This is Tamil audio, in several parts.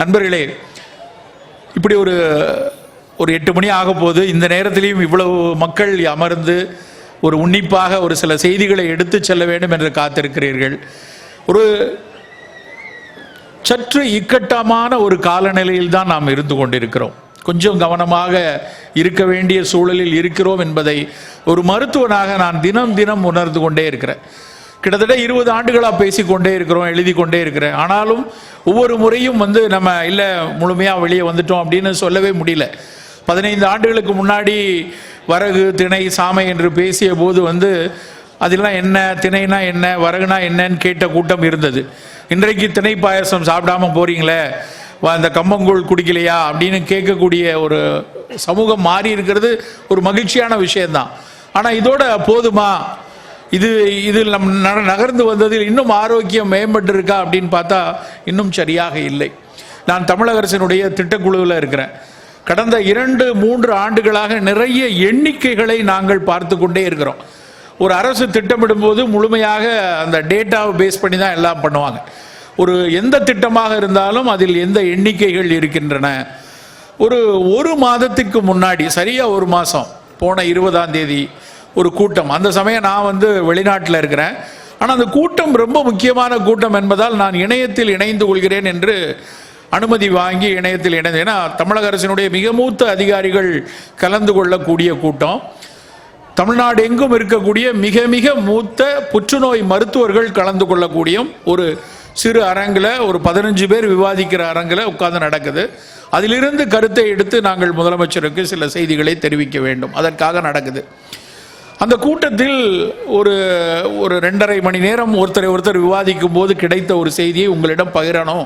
நண்பர்களே, இப்படி ஒரு 8 மணி ஆக போது, இந்த நேரத்திலையும் இவ்வளவு மக்கள் அமர்ந்து ஒரு உன்னிப்பாக ஒரு சில செய்திகளை எடுத்து செல்ல வேண்டும் என்று காத்திருக்கிறீர்கள். ஒரு சற்று இக்கட்டமான ஒரு காலநிலையில் தான் நாம் இருந்து கொண்டிருக்கிறோம். கொஞ்சம் கவனமாக இருக்க வேண்டிய சூழலில் இருக்கிறோம் என்பதை ஒரு மருத்துவனாக நான் தினம் தினம் உணர்ந்து கொண்டே இருக்கிறேன். கிட்டத்தட்ட 20 ஆண்டுகளாக பேசிக்கொண்டே இருக்கிறோம், எழுதி கொண்டே இருக்கிறேன். ஆனாலும் ஒவ்வொரு முறையும் நம்ம இல்லை முழுமையாக வெளியே வந்துட்டோம் அப்படின்னு சொல்லவே முடியல. 15 ஆண்டுகளுக்கு முன்னாடி வரகு, திணை, சாமை என்று பேசிய போது அதெல்லாம் என்ன, திணைனா என்ன, வரகுனா என்னன்னு கேட்ட கூட்டம் இருந்தது. இன்றைக்கு திணை பாயசம் சாப்பிடாம போறீங்களே, அந்த கம்பங்கூழ் குடிக்கலையா அப்படின்னு கேட்கக்கூடிய ஒரு சமூகம் மாறி இருக்கிறது ஒரு மகிழ்ச்சியான விஷயம்தான். ஆனால் இதோட போதுமா? இதில் நம் நகர்ந்து வந்ததில் இன்னும் ஆரோக்கியம் மேம்பட்டு இருக்கா அப்படின்னு பார்த்தா இன்னும் சரியாக இல்லை. நான் தமிழக அரசினுடைய திட்டக்குழுவில் இருக்கிறேன். கடந்த 2-3 ஆண்டுகளாக நிறைய எண்ணிக்கைகளை நாங்கள் பார்த்து கொண்டே இருக்கிறோம். ஒரு அரசு திட்டமிடும் போது முழுமையாக அந்த டேட்டாவை பேஸ் பண்ணி தான் எல்லாம் பண்ணுவாங்க. எந்த திட்டமாக இருந்தாலும் அதில் எந்த எண்ணிக்கைகள் இருக்கின்றன. ஒரு மாதத்துக்கு முன்னாடி, சரியா ஒரு மாதம், போன 20ஆம் தேதி ஒரு கூட்டம். அந்த சமயம் நான் வெளிநாட்டில் இருக்கிறேன். ஆனால் அந்த கூட்டம் ரொம்ப முக்கியமான கூட்டம் என்பதால் நான் இணையத்தில் இணைந்து கொள்கிறேன் என்று அனுமதி வாங்கி இணையத்தில் இணைந்து, ஏன்னா தமிழக அரசினுடைய மிக மூத்த அதிகாரிகள் கலந்து கொள்ளக்கூடிய கூட்டம். தமிழ்நாடு எங்கும் இருக்கக்கூடிய மிக மிக மூத்த புற்றுநோய் மருத்துவர்கள் கலந்து கொள்ளக்கூடிய ஒரு சிறு அரங்கில், ஒரு 15 பேர் விவாதிக்கிற அரங்கில் உட்கார்ந்து நடக்குது. அதிலிருந்து கருத்தை எடுத்து நாங்கள் முதலமைச்சருக்கு சில செய்திகளை தெரிவிக்க வேண்டும், அதற்காக நடக்குது. அந்த கூட்டத்தில் ஒரு 2.5 மணி நேரம் ஒருத்தர் விவாதிக்கும் போது கிடைத்த ஒரு செய்தியை உங்களிடம் பகிரணும்.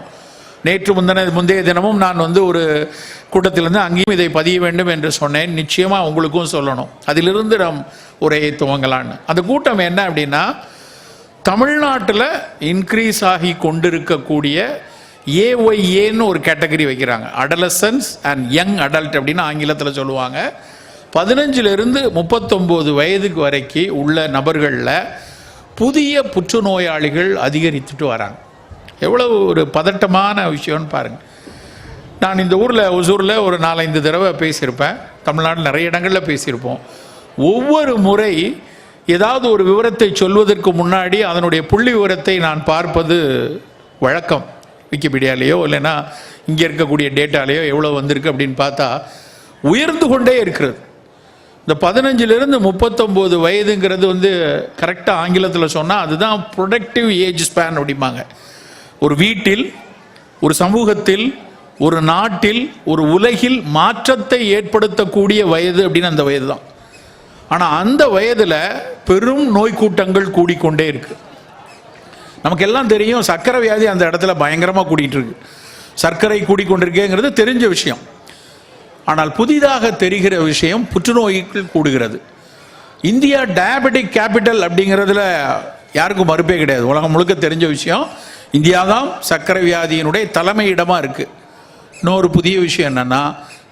நேற்று முந்தைய தினமும் நான் ஒரு கூட்டத்திலிருந்து அங்கேயும் இதை பதிய வேண்டும் என்று சொன்னேன். நிச்சயமாக உங்களுக்கும் சொல்லணும். அதிலிருந்து நாம் உரையை துவங்கலான்னு. அந்த கூட்டம் என்ன அப்படின்னா, தமிழ்நாட்டில் இன்க்ரீஸ் ஆகி கொண்டிருக்கக்கூடிய ஏஒய்ஏன்னு ஒரு கேட்டகரி வைக்கிறாங்க. அடலசன்ஸ் அண்ட் யங் அடல்ட் அப்படின்னு ஆங்கிலத்தில் சொல்லுவாங்க. 15லிருந்து 39 வயதுக்கு வரைக்கும் உள்ள நபர்களில் புதிய புற்றுநோயாளிகள் அதிகரித்துட்டு வராங்க. எவ்வளவு ஒரு பதட்டமான விஷயம்னு பாருங்கள். நான் இந்த ஒசூரில் ஒரு 4-5 தடவை பேசியிருப்பேன். தமிழ்நாட்டில் நிறைய இடங்களில் பேசியிருப்போம். ஒவ்வொரு முறை ஏதாவது ஒரு விவரத்தை சொல்வதற்கு முன்னாடி அதனுடைய புள்ளி விவரத்தை நான் பார்ப்பது வழக்கம். விக்கிபீடியாலேயோ இல்லைன்னா இங்கே இருக்கக்கூடிய டேட்டாலேயோ எவ்வளோ வந்திருக்கு அப்படின்னு பார்த்தா உயர்ந்து கொண்டே இருக்கிறது. இந்த 15லிருந்து 39 வயதுங்கிறது கரெக்டாக ஆங்கிலத்தில் சொன்னால் அதுதான் ப்ரொடக்டிவ் ஏஜ் ஸ்பேன் அப்படிம்பாங்க. ஒரு வீட்டில், ஒரு சமூகத்தில், ஒரு நாட்டில், ஒரு உலகில் மாற்றத்தை ஏற்படுத்தக்கூடிய வயது அப்படின்னு அந்த வயது தான். ஆனால் அந்த வயதில் பெரும் நோய் கூட்டங்கள் கூடிக்கொண்டே இருக்கு. நமக்கு எல்லாம் தெரியும், சர்க்கரை வியாதி அந்த இடத்துல பயங்கரமாக கூடிட்டு இருக்கு. சர்க்கரை கூடிக்கொண்டிருக்கேங்கிறது தெரிஞ்ச விஷயம். ஆனால் புதிதாக தெரிகிற விஷயம் புற்றுநோய்கள் கூடுகிறது. இந்தியா டயபெட்டிக் கேபிட்டல் அப்படிங்கிறதுல யாருக்கும் மறுப்பே கிடையாது. உலகம் முழுக்க தெரிஞ்ச விஷயம். இந்தியா தான் சர்க்கரை வியாதியினுடைய தலைமையிடமாக இருக்குது. இன்னொரு புதிய விஷயம் என்னன்னா,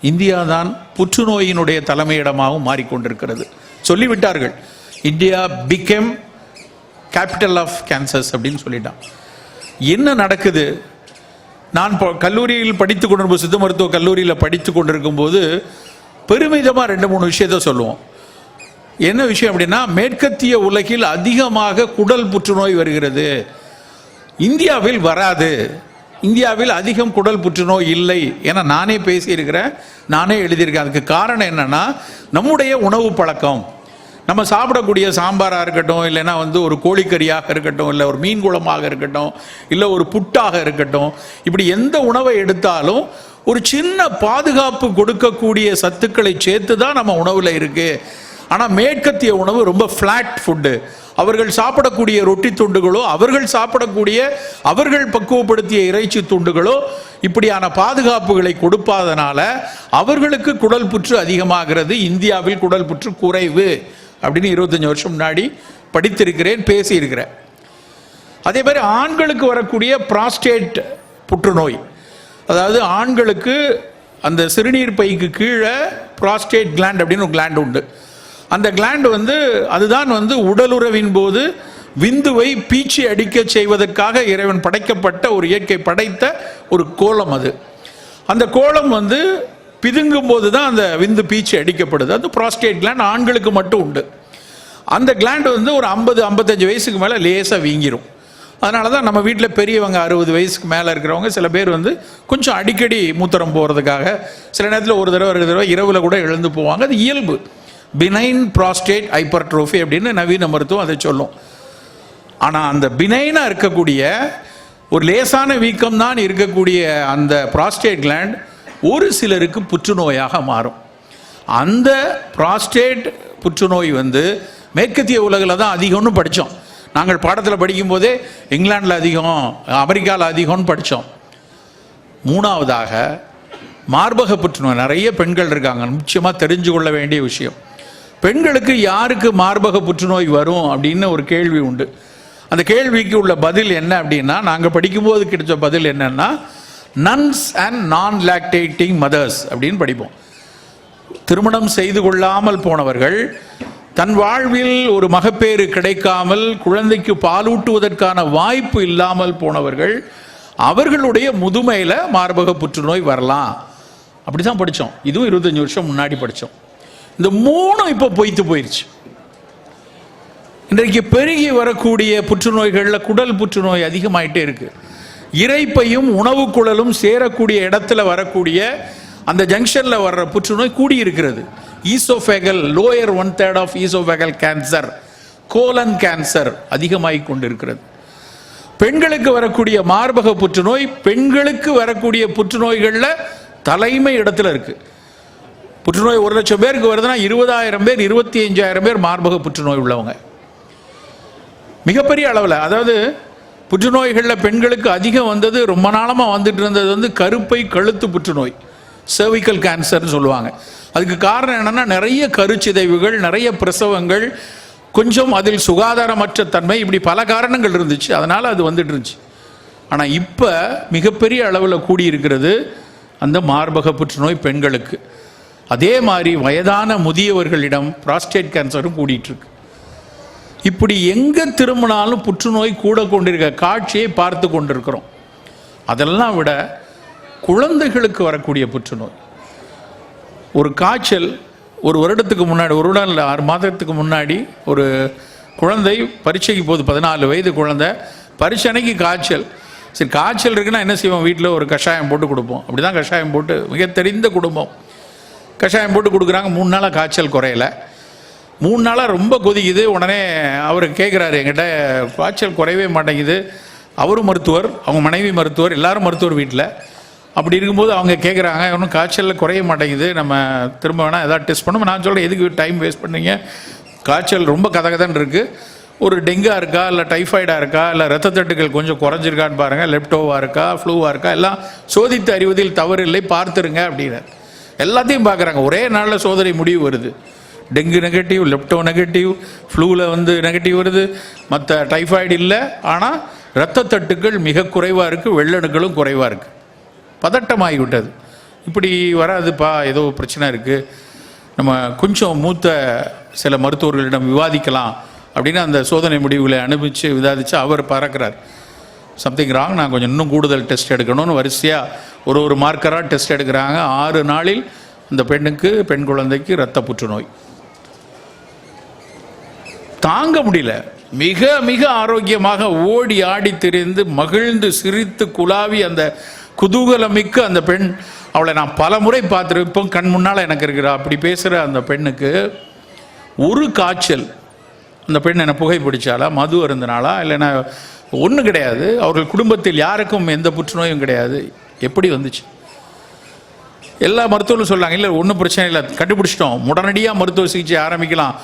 இந்தியா தான் புற்றுநோயினுடைய தலைமையிடமாகவும் மாறிக்கொண்டிருக்கிறது. சொல்லிவிட்டார்கள், India became capital of cancers அப்படின்னு சொல்லிட்டான். என்ன நடக்குது? நான் கல்லூரியில் படித்து கொண்டிருக்கும், சித்த மருத்துவ கல்லூரியில் படித்து கொண்டிருக்கும் போது பெருமிதமாக 2-3 விஷயத்த சொல்லுவோம். என்ன விஷயம் அப்படின்னா, மேற்கத்திய உலகில் அதிகமாக குடல் புற்றுநோய் வருகிறது, இந்தியாவில் வராது. இந்தியாவில் அதிகம் குடல் புற்றுநோய் இல்லை என நானே பேசியிருக்கிறேன், நானே எழுதியிருக்கேன். அதுக்கு காரணம் என்னன்னா, நம்முடைய உணவு பழக்கம். நம்ம சாப்பிடக்கூடிய சாம்பாராக இருக்கட்டும், இல்லைன்னா ஒரு கோழிக்கறியாக இருக்கட்டும், இல்லை ஒரு மீன் குழம்பாக இருக்கட்டும், இல்லை ஒரு புட்டாக இருக்கட்டும், இப்படி எந்த உணவை எடுத்தாலும் ஒரு சின்ன பாதுகாப்பு கொடுக்கக்கூடிய சத்துக்களை சேர்த்து தான் நம்ம உணவில் இருக்கு. ஆனால் மேற்கத்திய உணவு ரொம்ப ஃப்ளாட் ஃபுட்டு. அவர்கள் சாப்பிடக்கூடிய ரொட்டி துண்டுகளோ, அவர்கள் பக்குவப்படுத்திய இறைச்சி துண்டுகளோ இப்படியான பாதுகாப்புகளை கொடுப்பாதனால அவர்களுக்கு குடல் புற்று அதிகமாகிறது, இந்தியாவில் குடல் புற்று குறைவு அப்படின்னு 25 வருஷம் முன்னாடி படித்திருக்கிறேன், பேசியிருக்கிறேன். அதே மாதிரி ஆண்களுக்கு வரக்கூடிய பிராஸ்டேட் புற்றுநோய், அதாவது ஆண்களுக்கு அந்த சிறுநீர் பைக்கு கீழே பிராஸ்டேட் கிளாண்ட் அப்படின்னு ஒரு கிளாண்ட் உண்டு. அந்த கிளாண்ட் அதுதான் உடலுறவின் போது விந்துவை பீச்சி அடிக்க செய்வதற்காக இறைவன் படைக்கப்பட்ட ஒரு இயற்கை படைத்த ஒரு கோலம் அது. அந்த கோலம் வந்து பிதுங்கும் போது தான் அந்த விந்து பீச்சு அடிக்கப்படுது. அது ப்ராஸ்டேட் கிளாண்ட் ஆண்களுக்கு மட்டும் உண்டு. அந்த கிளாண்ட் வந்து ஒரு 50-55 வயசுக்கு மேலே லேசாக வீங்கிரும். அதனால தான் நம்ம வீட்டில் பெரியவங்க 60 வயசுக்கு மேலே இருக்கிறவங்க சில பேர் வந்து கொஞ்சம் அடிக்கடி மூத்திரம் போகிறதுக்காக சில நேரத்தில் ஒரு தடவை 2 தடவை இரவில் கூட எழுந்து போவாங்க. அது இயல்பு. பினைன் ப்ராஸ்டேட் ஹைப்பர்ட்ரோஃபி அப்படின்னு நவீன மருத்துவம் அதை சொல்லும். ஆனால் அந்த பினைனாக இருக்கக்கூடிய ஒரு லேசான வீக்கம் தான் இருக்கக்கூடிய அந்த ப்ராஸ்டேட் கிளாண்ட் ஒரு சிலருக்கு புற்றுநோயாக மாறும். அந்த ப்ராஸ்டேட் புற்றுநோய் வந்து மேற்கத்திய உலகில் தான் அதிகம்னு படித்தோம். நாங்கள் பாடத்தில் படிக்கும்போதே இங்கிலாண்டில் அதிகம், அமெரிக்காவில் அதிகம்னு படித்தோம். 3வதாக மார்பக புற்றுநோய். நிறைய பெண்கள் இருக்காங்க, முக்கியமாக தெரிஞ்சு கொள்ள வேண்டிய விஷயம். பெண்களுக்கு யாருக்கு மார்பக புற்றுநோய் வரும் அப்படின்னு ஒரு கேள்வி உண்டு. அந்த கேள்விக்கு உள்ள பதில் என்ன அப்படின்னா, நாங்கள் படிக்கும்போது கிடைச்ச பதில் என்னன்னா, நன்ஸ் அண்ட் நான் லாக்டேட்டிங் மதர்ஸ் அப்படின்னு படிப்போம். திருமணம் செய்து கொள்ளாமல் போனவர்கள், தன் வாழ்வில் ஒரு மகப்பேறு கிடைக்காமல் குழந்தைக்கு பாலூட்டுவதற்கான வாய்ப்பு இல்லாமல் போனவர்கள், அவர்களுடைய முதுமையில் மார்பக புற்றுநோய் வரலாம் அப்படிதான் படித்தோம். இதுவும் 25 வருஷம் முன்னாடி படித்தோம். இந்த 3 இப்போ பொய்த்து போயிடுச்சு. இன்றைக்கு பெருகி வரக்கூடிய புற்றுநோய்களில் குடல் புற்றுநோய் அதிகமாயிட்டே இருக்கு. இரைப்பையும் உணவு குழலும் சேரக்கூடிய இடத்துல வரக்கூடிய அந்த ஜங்ஷன்ல வர்ற புற்றுநோய் கூடி இருக்கிறது. Esophageal, lower 1/3 of esophageal cancer, colon cancer அதிகமாகி கொண்டிருக்கிறது. பெண்களுக்கு வரக்கூடிய மார்பக புற்றுநோய் பெண்களுக்கு வரக்கூடிய புற்றுநோய்களில் தலைமை இடத்துல இருக்கு. புற்றுநோய் 1 லட்சம் பேருக்கு வருதுன்னா 20,000 பேர் 25,000 பேர் மார்பக புற்றுநோய் உள்ளவங்க. மிகப்பெரிய அளவில். அதாவது புற்றுநோய்களில் பெண்களுக்கு அதிகம் வந்தது, ரொம்ப நாளமாக வந்துட்டு இருந்தது வந்து கருப்பை கழுத்து புற்றுநோய், சர்விக்கல் கேன்சர்னு சொல்லுவாங்க. அதுக்கு காரணம் என்னென்னா, நிறைய கருச்சிதைவுகள், நிறைய பிரசவங்கள், கொஞ்சம் அதில் சுகாதாரமற்ற தன்மை, இப்படி பல காரணங்கள் இருந்துச்சு. அதனால் அது வந்துட்டு இருந்துச்சு. ஆனால் இப்போ மிகப்பெரிய அளவில் கூடியிருக்கிறது அந்த மார்பக புற்றுநோய் பெண்களுக்கு. அதே மாதிரி வயதான முதியவர்களிடம் ப்ராஸ்டேட் கேன்சரும் கூடிட்டுருக்கு. இப்படி எங்கே திரும்பினாலும் புற்றுநோய் கூட கொண்டிருக்க காட்சியை பார்த்து கொண்டிருக்கிறோம். அதெல்லாம் விட குழந்தைகளுக்கு வரக்கூடிய புற்றுநோய், ஒரு காய்ச்சல், 1 வருடத்துக்கு முன்னாடி, 1 வருடம் இல்லை 6 மாதத்துக்கு முன்னாடி ஒரு குழந்தை பரீட்சைக்கு போகுது, 14 வயது குழந்தை, பரீட்சை அன்னைக்கு காய்ச்சல். சரி, காய்ச்சல் இருக்குன்னா என்ன செய்வோம், வீட்டில் ஒரு கஷாயம் போட்டு கொடுப்போம். அப்படி தான் கஷாயம் போட்டு, மிக தெரிந்த குடும்பம், கஷாயம் போட்டு கொடுக்குறாங்க. 3 நாளாக காய்ச்சல் குறையலை. 3 நாளாக ரொம்ப கொதிக்குது. உடனே அவர் கேட்குறாரு என்கிட்ட, காய்ச்சல் குறையவே மாட்டேங்குது. அவரும் மருத்துவர், அவங்க மனைவி மருத்துவர், எல்லாரும் மருத்துவர் வீட்டில். அப்படி இருக்கும்போது அவங்க கேட்குறாங்க, ஒன்றும் காய்ச்சலில் குறைய மாட்டேங்குது, நம்ம திரும்ப வேணால் எதாவது டெஸ்ட் பண்ணுவோம். நான் சொல்கிறேன், எதுக்கு டைம் வேஸ்ட் பண்ணீங்க, காய்ச்சல் ரொம்ப கதகதன்னு இருக்குது, ஒரு டெங்கா இருக்கா, இல்லை டைஃபாய்டாக இருக்கா, இல்லை ரத்த தட்டுகள் கொஞ்சம் குறைஞ்சிருக்கான்னு பாருங்கள், லெப்டோவாக இருக்கா, ஃப்ளூவாக இருக்கா, எல்லாம் சோதித்து அறிவதில் தவறில்லை, பார்த்துருங்க அப்படின்னு. எல்லாத்தையும் பார்க்குறாங்க. ஒரே நாளில் சோதனை முடிவு வருது. டெங்கு நெகட்டிவ், லெப்டோ நெகட்டிவ், ஃப்ளூவில் வந்து நெகட்டிவ் வருது, மற்ற டைஃபாய்டு இல்லை. ஆனால் இரத்த தட்டுக்கள் மிக குறைவாக இருக்குது, வெள்ளணுக்களும் குறைவாக இருக்குது. பதட்டமாகிவிட்டது. இப்படி வராதுப்பா, ஏதோ பிரச்சனை இருக்குது, நம்ம கொஞ்சம் மூத்த சில மருத்துவர்களிடம் விவாதிக்கலாம் அப்படின்னு அந்த சோதனை முடிவுகளை அனுப்பிச்சு விவாதித்து அவர் பறக்கிறார். சம்திங் ராங், நான் கொஞ்சம் இன்னும் கூடுதல் டெஸ்ட் எடுக்கணும்னு வரிசையாக ஒரு மார்க்கராக டெஸ்ட் எடுக்கிறாங்க. 6 நாளில் அந்த பெண் குழந்தைக்கு இரத்த புற்றுநோய். தாங்க முடியல. மிக மிக ஆரோக்கியமாக ஓடி ஆடி திரிந்து மகிழ்ந்து சிரித்து குலாவி அந்த குதூகலமிக்க அந்த பெண், அவளை நான் பல முறை பார்த்துருப்போம், கண் முன்னால் எனக்கு இருக்கிறா. அப்படி பேசுகிற அந்த பெண்ணுக்கு ஒரு காய்ச்சல். அந்த பெண் என்னை புகைப்பிடிச்சாலா, மது அருந்தினாலா, இல்லைன்னா ஒன்றும் கிடையாது. அவர்கள் குடும்பத்தில் யாருக்கும் எந்த புற்றுநோயும் கிடையாது. எப்படி வந்துச்சு? எல்லா மருத்துவர்களும் சொல்கிறாங்க, இல்லை ஒன்றும் பிரச்சனை இல்லை, கண்டுபிடிச்சிட்டோம், உடனடியாக மருத்துவ சிகிச்சை ஆரம்பிக்கலாம்.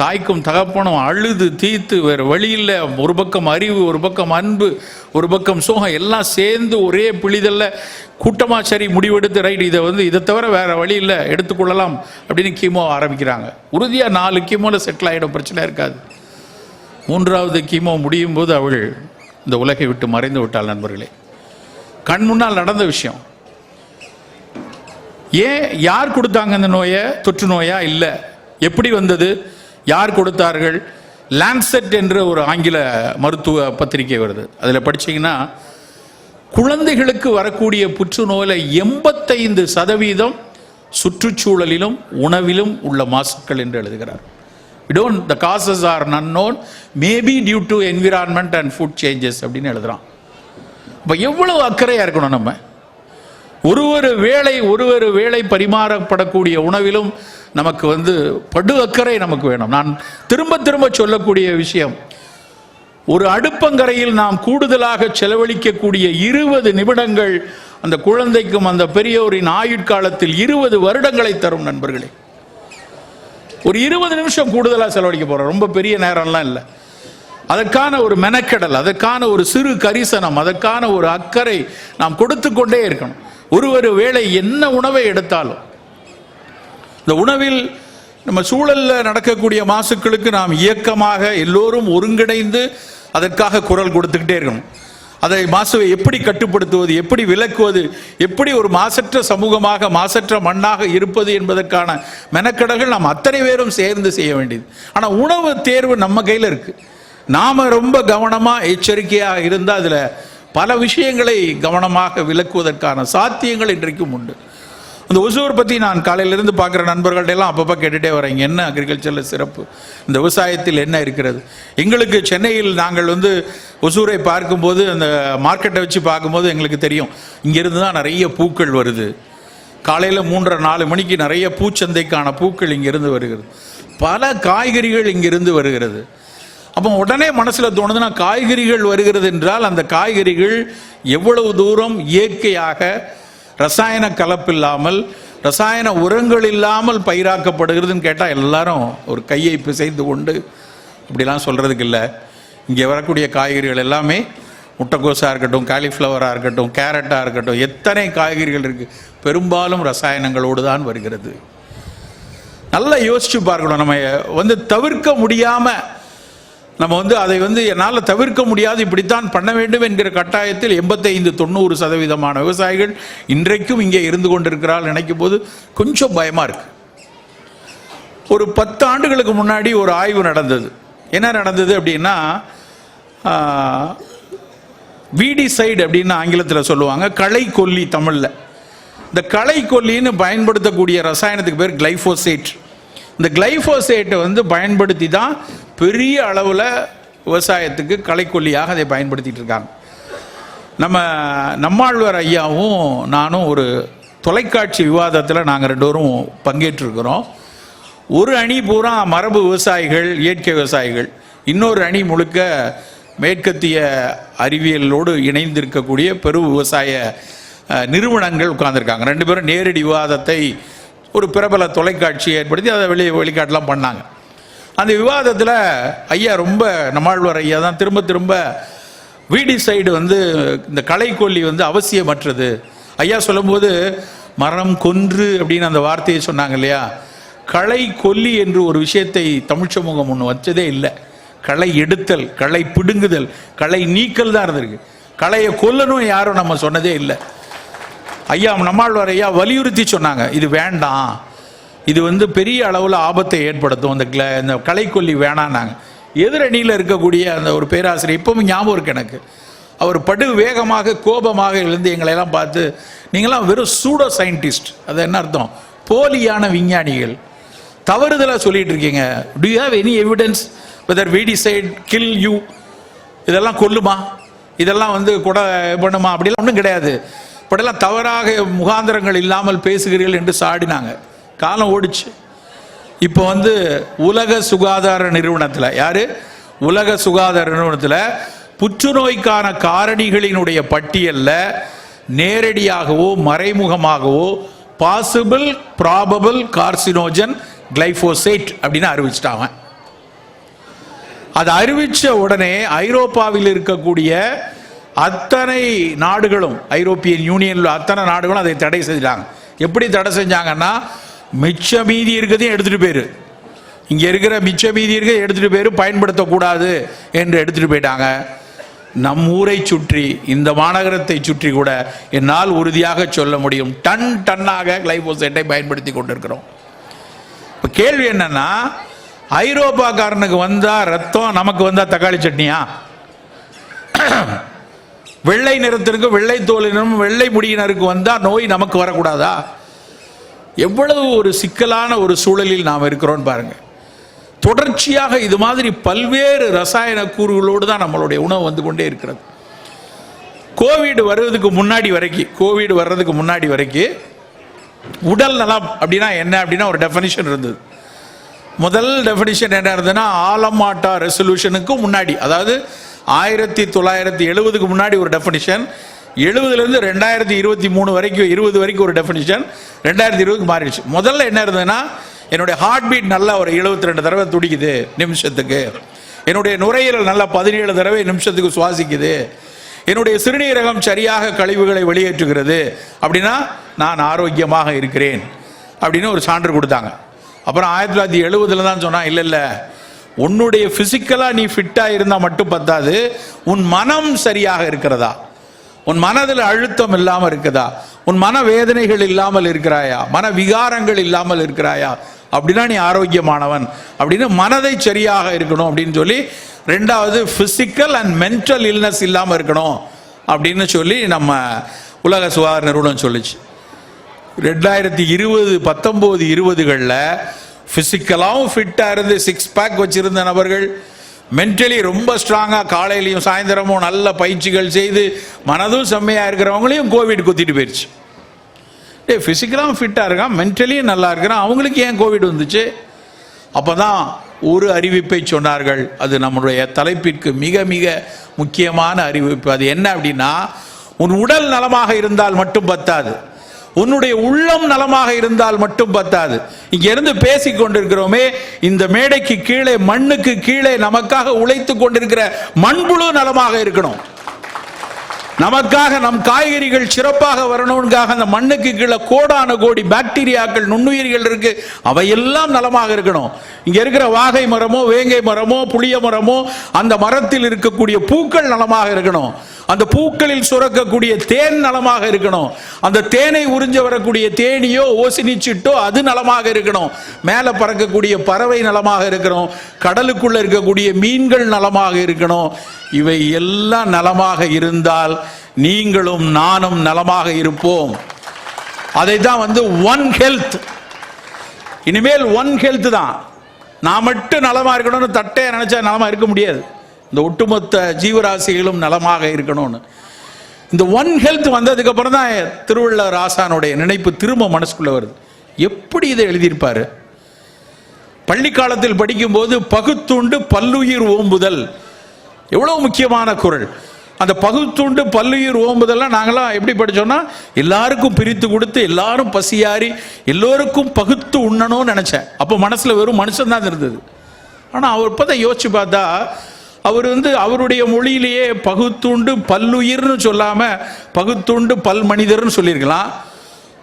தாய்க்கும் தகப்பனும் அழுது தீர்த்து வேறு வழியில், ஒரு பக்கம் அறிவு, ஒரு பக்கம் அன்பு, ஒரு பக்கம் சோகம், எல்லாம் சேர்ந்து ஒரே பிழிதல்ல கூட்டமாக சரி முடிவெடுத்து, ரைட் இதை தவிர வேறு வழி இல்லை, எடுத்துக்கொள்ளலாம் அப்படின்னு கீமோ ஆரம்பிக்கிறாங்க. உறுதியாக 4 கீமோவில் செட்டில் ஆகிடும், பிரச்சனை இருக்காது. 3வது கீமோ முடியும் போது அவள் இந்த உலகை விட்டு மறைந்து விட்டாள். நண்பர்களே, கண் முன்னால் நடந்த விஷயம். ஏன், யார் கொடுத்தாங்க இந்த நோயை? தொற்று நோயா? இல்லை. எப்படி வந்தது? யார் கொடுத்தார்கள்? லான்செட் என்ற ஒரு ஆங்கில மருத்துவ பத்திரிகை வருது, அதில் படித்தீங்கன்னா குழந்தைகளுக்கு வரக்கூடிய புற்றுநோயில் 85% சுற்றுச்சூழலிலும் உணவிலும் உள்ள மாசுக்கள் என்று எழுதுகிறார். The causes are unknown, maybe due to environment and food changes அப்படின்னு எழுதுறான். அப்போ எவ்வளவு அக்கறையா இருக்கணும் நம்ம. ஒரு வேளை பரிமாறப்படக்கூடிய உணவிலும் நமக்கு படு அக்கறை நமக்கு வேணும். நான் திரும்ப திரும்ப சொல்லக்கூடிய விஷயம், ஒரு அடுப்பங்கரையில் நாம் கூடுதலாக செலவழிக்கக்கூடிய 20 நிமிடங்கள் அந்த குழந்தைக்கும் அந்த பெரியோரின் ஆயுட்காலத்தில் 20 வருடங்களை தரும் நண்பர்களே. ஒரு 20 நிமிஷம் கூடுதலாக செலவழிக்க போறோம், ரொம்ப பெரிய நேரம்லாம் இல்லை. அதற்கான ஒரு மெனக்கெடல், அதற்கான ஒரு சிறு கரிசனம், அதற்கான ஒரு அக்கறை நாம் கொடுத்து கொண்டே இருக்கணும். ஒரு வேளை என்ன உணவை எடுத்தாலும் இந்த உணவில் நம்ம சூழலில் நடக்கக்கூடிய மாசுக்களுக்கு நாம் இயக்கமாக எல்லோரும் ஒருங்கிணைந்து அதற்காக குரல் கொடுத்துக்கிட்டே இருக்கணும். அதை மாசுவை எப்படி கட்டுப்படுத்துவது, எப்படி விலக்குவது, எப்படி ஒரு மாசற்ற சமூகமாக மாசற்ற மண்ணாக இருப்பது என்பதற்கான மெனக்கடல்கள் நாம் அத்தனை பேரும் சேர்ந்து செய்ய வேண்டியது. ஆனால் உணவு தேர்வு நம்ம கையில் இருக்கு. நாம ரொம்ப கவனமாக எச்சரிக்கையாக இருந்தால் அதில் பல விஷயங்களை கவனமாக விலக்குவதற்கான சாத்தியங்கள் இன்றைக்கும் உண்டு. அந்த ஒசூர் பற்றி நான் காலையிலிருந்து பார்க்குற நண்பர்கள்ட்ட எல்லாம் அப்பப்போ கேட்டுகிட்டே வரேங்க, என்ன அக்ரிகல்ச்சரில் சிறப்பு, இந்த விவசாயத்தில் என்ன இருக்கிறது. எங்களுக்கு சென்னையில் நாங்கள் ஒசூரை பார்க்கும்போது அந்த மார்க்கெட்டை வச்சு பார்க்கும்போது எங்களுக்கு தெரியும், இங்கேருந்து தான் நிறைய பூக்கள் வருது. காலையில் 3:30-4 மணிக்கு நிறைய பூச்சந்தைக்கான பூக்கள் இங்கிருந்து வருகிறது. பல காய்கறிகள் இங்கிருந்து வருகிறது. அப்போ உடனே மனசில் தோணுதுன்னா, காய்கறிகள் வருகிறது என்றால் அந்த காய்கறிகள் எவ்வளவு தூரம் இயற்கையாக ரசாயன கலப்பில்லாமல் ரசாயன உரங்கள் இல்லாமல் பயிராக்கப்படுகிறதுன்னு கேட்டால் எல்லாரும் ஒரு கையை பிசைந்து கொண்டு இப்படிலாம் சொல்கிறதுக்கு இல்லை. இங்கே வரக்கூடிய காய்கறிகள் எல்லாமே முட்டைக்கோஸாக இருக்கட்டும், காலிஃப்ளவராக இருக்கட்டும், கேரட்டாக இருக்கட்டும், எத்தனை காய்கறிகள் இருக்குது, பெரும்பாலும் ரசாயனங்களோடு தான் வருகிறது. நல்லா யோசிச்சு பார்க்கணும். நம்ம தவிர்க்க முடியாமல் நம்ம அதை என்னால் தவிர்க்க முடியாது, இப்படித்தான் பண்ண வேண்டும் என்கிற கட்டாயத்தில் 85-90% விவசாயிகள் இன்றைக்கும் இங்கே இருந்து கொண்டிருக்கிறார்கள். நினைக்கும் போது கொஞ்சம் பயமா இருக்கு. ஒரு 10 ஆண்டுகளுக்கு முன்னாடி ஒரு ஆய்வு நடந்தது. என்ன நடந்தது அப்படின்னா, வீடிசைடு அப்படின்னு ஆங்கிலத்தில் சொல்லுவாங்க, களை கொல்லி தமிழில். இந்த களை கொல்லின்னு பயன்படுத்தக்கூடிய ரசாயனத்துக்கு பேர் கிளைஃபோசேட். இந்த கிளைஃபோசேட்டை பயன்படுத்தி தான் பெரிய அளவில் விவசாயத்துக்கு களைக்கொல்லியாக அதை பயன்படுத்திட்டு இருக்காங்க. நம்மாழ்வார் ஐயாவும் நானும் ஒரு தொலைக்காட்சி விவாதத்தில் நாங்கள் 2 பேரும் பங்கேற்றிருக்கிறோம். ஒரு அணி பூரா மரபு விவசாயிகள், இயற்கை விவசாயிகள், இன்னொரு அணி முழுக்க மேற்கத்திய அறிவியலோடு இணைந்திருக்கக்கூடிய பெரு விவசாய நிறுவனங்கள் உட்கார்ந்துருக்காங்க. 2 பேரும் நேரடி விவாதத்தை ஒரு பிரபல தொலைக்காட்சி ஏற்படுத்தி அதை வெளிக்காட்டெலாம் பண்ணாங்க. அந்த விவாதத்தில் ஐயா நம்மாழ்வார் ஐயா தான் திரும்ப திரும்ப வீடிசைடு இந்த களைக்கொல்லி அவசியமற்றது. ஐயா சொல்லும்போது மரம் கொன்று அப்படின்னு அந்த வார்த்தையை சொன்னாங்க இல்லையா. களை கொல்லி என்று ஒரு விஷயத்தை தமிழ் சமூகம் ஒன்று வச்சதே இல்லை. களை எடுத்தல், களை பிடுங்குதல், களை நீக்கல் தான் இருந்திருக்கு. களையை கொல்லணும் யாரும் நம்ம சொன்னதே இல்லை. ஐயா நம்மாழ்வார் ஐயா வலியுறுத்தி சொன்னாங்க, இது வேண்டாம், இது பெரிய அளவில் ஆபத்தை ஏற்படுத்தும், இந்த களைக்கொல்லி வேணான்னாங்க. எதிரணியில் இருக்கக்கூடிய அந்த ஒரு பேராசிரியர் இப்பவும் ஞாபகம் இருக்கு எனக்கு. அவர் படு வேகமாக கோபமாக எழுந்து எங்களையெல்லாம் பார்த்து, நீங்களாம் வெறும் சூடோ சயின்டிஸ்ட், அது என்ன அர்த்தம், போலியான விஞ்ஞானிகள், தவறுதலாக சொல்லிட்டு இருக்கீங்க. Do you have any evidence whether weedicide kill you, இதெல்லாம் கொல்லுமா, இதெல்லாம் கூட பண்ணுமா, அப்படிலாம் ஒன்றும் கிடையாது, இப்படியெல்லாம் தவறாக முகாந்திரங்கள் இல்லாமல் பேசுகிறீர்கள் என்று சாடினாங்க. காலம் ஓடிச்சு. இப்போ உலக சுகாதார நிறுவனத்தில், யாரு, உலக சுகாதார நிறுவனத்தில் புற்றுநோய்க்கான காரணிகளினுடைய பட்டியலில் நேரடியாகவோ மறைமுகமாகவோ பாசிபிள் ப்ராபபிள் கார்சினோஜன் கிளைஃபோசேட் அப்படின்னு அறிவிச்சிட்டாங்க. அதை அறிவித்த உடனே ஐரோப்பாவில் இருக்கக்கூடிய அத்தனை நாடுகளும், ஐரோப்பியன் யூனியனில் அத்தனை நாடுகளும் அதை தடை செஞ்சாங்க. எப்படி தடை செஞ்சாங்கன்னா, மிச்ச மீதி இருக்கிறதையும் எடுத்துகிட்டு போயிரு, இங்கே இருக்கிற மிச்ச மீதி இருக்க எடுத்துகிட்டு போயிரு, பயன்படுத்தக்கூடாது என்று எடுத்துகிட்டு போயிட்டாங்க. நம் ஊரை சுற்றி, இந்த மாநகரத்தை சுற்றி கூட என்னால் உறுதியாக சொல்ல முடியும், டன்னாக கிளைபோசேட்டை பயன்படுத்தி கொண்டிருக்கிறோம். இப்போ கேள்வி என்னன்னா, ஐரோப்பாக்காரனுக்கு வந்தால் ரத்தம், நமக்கு வந்தால் தக்காளி சட்னியா? வெள்ளை நிறத்திற்கு வெள்ளை தோலினும் வெள்ளை முடியினருக்கு வந்தால் நோய் நமக்கு வரக்கூடாதா? எவ்வளவு ஒரு சிக்கலான ஒரு சூழலில் நாம் இருக்கிறோம் பாருங்க. தொடர்ச்சியாக இது மாதிரி பல்வேறு ரசாயன கூறுகளோடு தான் நம்மளுடைய உணவு வந்து கொண்டே இருக்கிறது. கோவிட் வர்றதுக்கு முன்னாடி வரைக்கும் உடல் நலம் அப்படின்னா என்ன அப்படின்னா ஒரு டெஃபினிஷன் இருந்தது. முதல் டெஃபினிஷன் என்ன இருந்ததுன்னா, ஆலமாட்டா ரெசல்யூஷனுக்கு முன்னாடி, அதாவது 1970க்கு முன்னாடி ஒரு டெஃபினிஷன், 70லேருந்து 2023 வரைக்கும் 20 வரைக்கும் ஒரு டெஃபினிஷன், 2020க்கு மாறிடுச்சு. முதல்ல என்ன இருந்ததுன்னா, என்னுடைய ஹார்ட் பீட் நல்லா ஒரு 72 தடவை துடிக்குது நிமிஷத்துக்கு, என்னுடைய நுரையீரல் நல்லா 17 தடவை நிமிஷத்துக்கு சுவாசிக்குது, என்னுடைய சிறுநீரகம் சரியாக கழிவுகளை வெளியேற்றுகிறது, அப்படின்னா நான் ஆரோக்கியமாக இருக்கிறேன் அப்படின்னு ஒரு சான்று கொடுத்தாங்க. அப்புறம் 1970 தான் சொன்னா, இல்லை உன்னுடைய பிசிக்கலாக நீ ஃபிட்டாக இருந்தால் மட்டும் பத்தாது, உன் மனம் சரியாக இருக்கிறதா, உன் மனதில் அழுத்தம் இல்லாமல் இருக்குதா, உன் மன வேதனைகள் இல்லாமல் இருக்கிறாயா, மன விகாரங்கள் இல்லாமல் இருக்கிறாயா, அப்படின்னா நீ ஆரோக்கியமானவன் அப்படின்னு மனதை சரியாக இருக்கணும் அப்படின்னு சொல்லி, ரெண்டாவது பிசிக்கல் அண்ட் மென்டல் இல்னஸ் இல்லாமல் இருக்கணும் அப்படின்னு சொல்லி நம்ம உலக சுகாதார நிறுவனம் சொல்லிச்சு. 2020, 19, 20களில் பிசிக்கலாகவும் ஃபிட்டாக இருந்து 6 பேக் வச்சிருந்த நபர்கள், மென்டலி ரொம்ப ஸ்ட்ராங்காக காலையிலையும் சாயந்தரமும் நல்ல பயிற்சிகள் செய்து மனதும் செம்மையாக இருக்கிறவங்களையும் கோவிட் குத்திட்டு போயிடுச்சு. பிசிக்கலாகவும் ஃபிட்டாக இருக்கான், மென்டலியும் நல்லா இருக்கிறான், அவங்களுக்கு ஏன் கோவிட் வந்துச்சு? அப்போ தான் ஒரு அறிவிப்பை சொன்னார்கள். அது நம்முடைய தலைப்பிற்கு மிக மிக முக்கியமான அறிவிப்பு. அது என்ன அப்படின்னா, உன் உடல் நலமாக இருந்தால் மட்டும் பத்தாது, உன்னுடைய உள்ளம் நலமாக இருந்தால் மட்டும் பத்தாது. இங்க இருந்து பேசிக் கொண்டிருக்கிறோமே, இந்த மேடைக்கு கீழே, மண்ணுக்கு கீழே நமக்காக உழைத்து கொண்டிருக்கிற மண்புழு நலமாக இருக்கணும். நமக்காக நம் காய்கறிகள் சிறப்பாக வரணும்காக அந்த மண்ணுக்கு கீழே கோடான கோடி பாக்டீரியாக்கள், நுண்ணுயிர்கள் இருக்கு, அவையெல்லாம் நலமாக இருக்கணும். இங்க இருக்கிற வாகை மரமோ, வேங்கை மரமோ, புளிய மரமோ, அந்த மரத்தில் இருக்கக்கூடிய பூக்கள் நலமாக இருக்கணும். அந்த பூக்களில் சுரக்கக்கூடிய தேன் நலமாக இருக்கணும். அந்த தேனை உறிஞ்ச வரக்கூடிய தேனியோ ஓசினிச்சிட்டோ அது நலமாக இருக்கணும். மேலே பறக்கக்கூடிய பறவை நலமாக இருக்கணும். கடலுக்குள்ள இருக்கக்கூடிய மீன்கள் நலமாக இருக்கணும். இவை எல்லாம் நலமாக இருந்தால் நீங்களும் நானும் நலமாக இருப்போம். அதை தான் ஒன் ஹெல்த். இனிமேல் ஒன் ஹெல்த் தான். நான் மட்டும் நலமா இருக்கணும்னு தட்டையா நினைச்சா நலமா இருக்க முடியாது. இந்த ஒட்டுமொத்த ஜீவராசிகளும் நலமாக இருக்கணும்னு இந்த ஒன் ஹெல்த் வந்ததுக்கு அப்புறம் தான் திருவள்ளுவர் ஆசானுடைய நினைப்பு திரும்ப மனசுக்குள்ள வருது. எப்படி இதை எழுதியிருப்பாரு? பள்ளி காலத்தில் படிக்கும்போது பகுத்துண்டு பல்லுயிர் ஓம்புதல் எவ்வளவு முக்கியமான குறள். அந்த பகுத்துண்டு பல்லுயிர் ஓம்புதெல்லாம் நாங்களாம் எப்படி படித்தோம்னா, எல்லாருக்கும் பிரித்து கொடுத்து எல்லாரும் பசியாரி எல்லோருக்கும் பகுத்து உண்ணணும்னு நினச்சேன். அப்போ மனசில் வெறும் மனுஷன் தான் இருந்தது. ஆனால் அவர் இப்போ தான் யோசிச்சு பார்த்தா, அவர் அவருடைய மொழியிலேயே பகுத்துண்டு பல்லுயிர்னு சொல்லாமல் பகுத்துண்டு பல் மனிதர்னு சொல்லியிருக்கலாம்,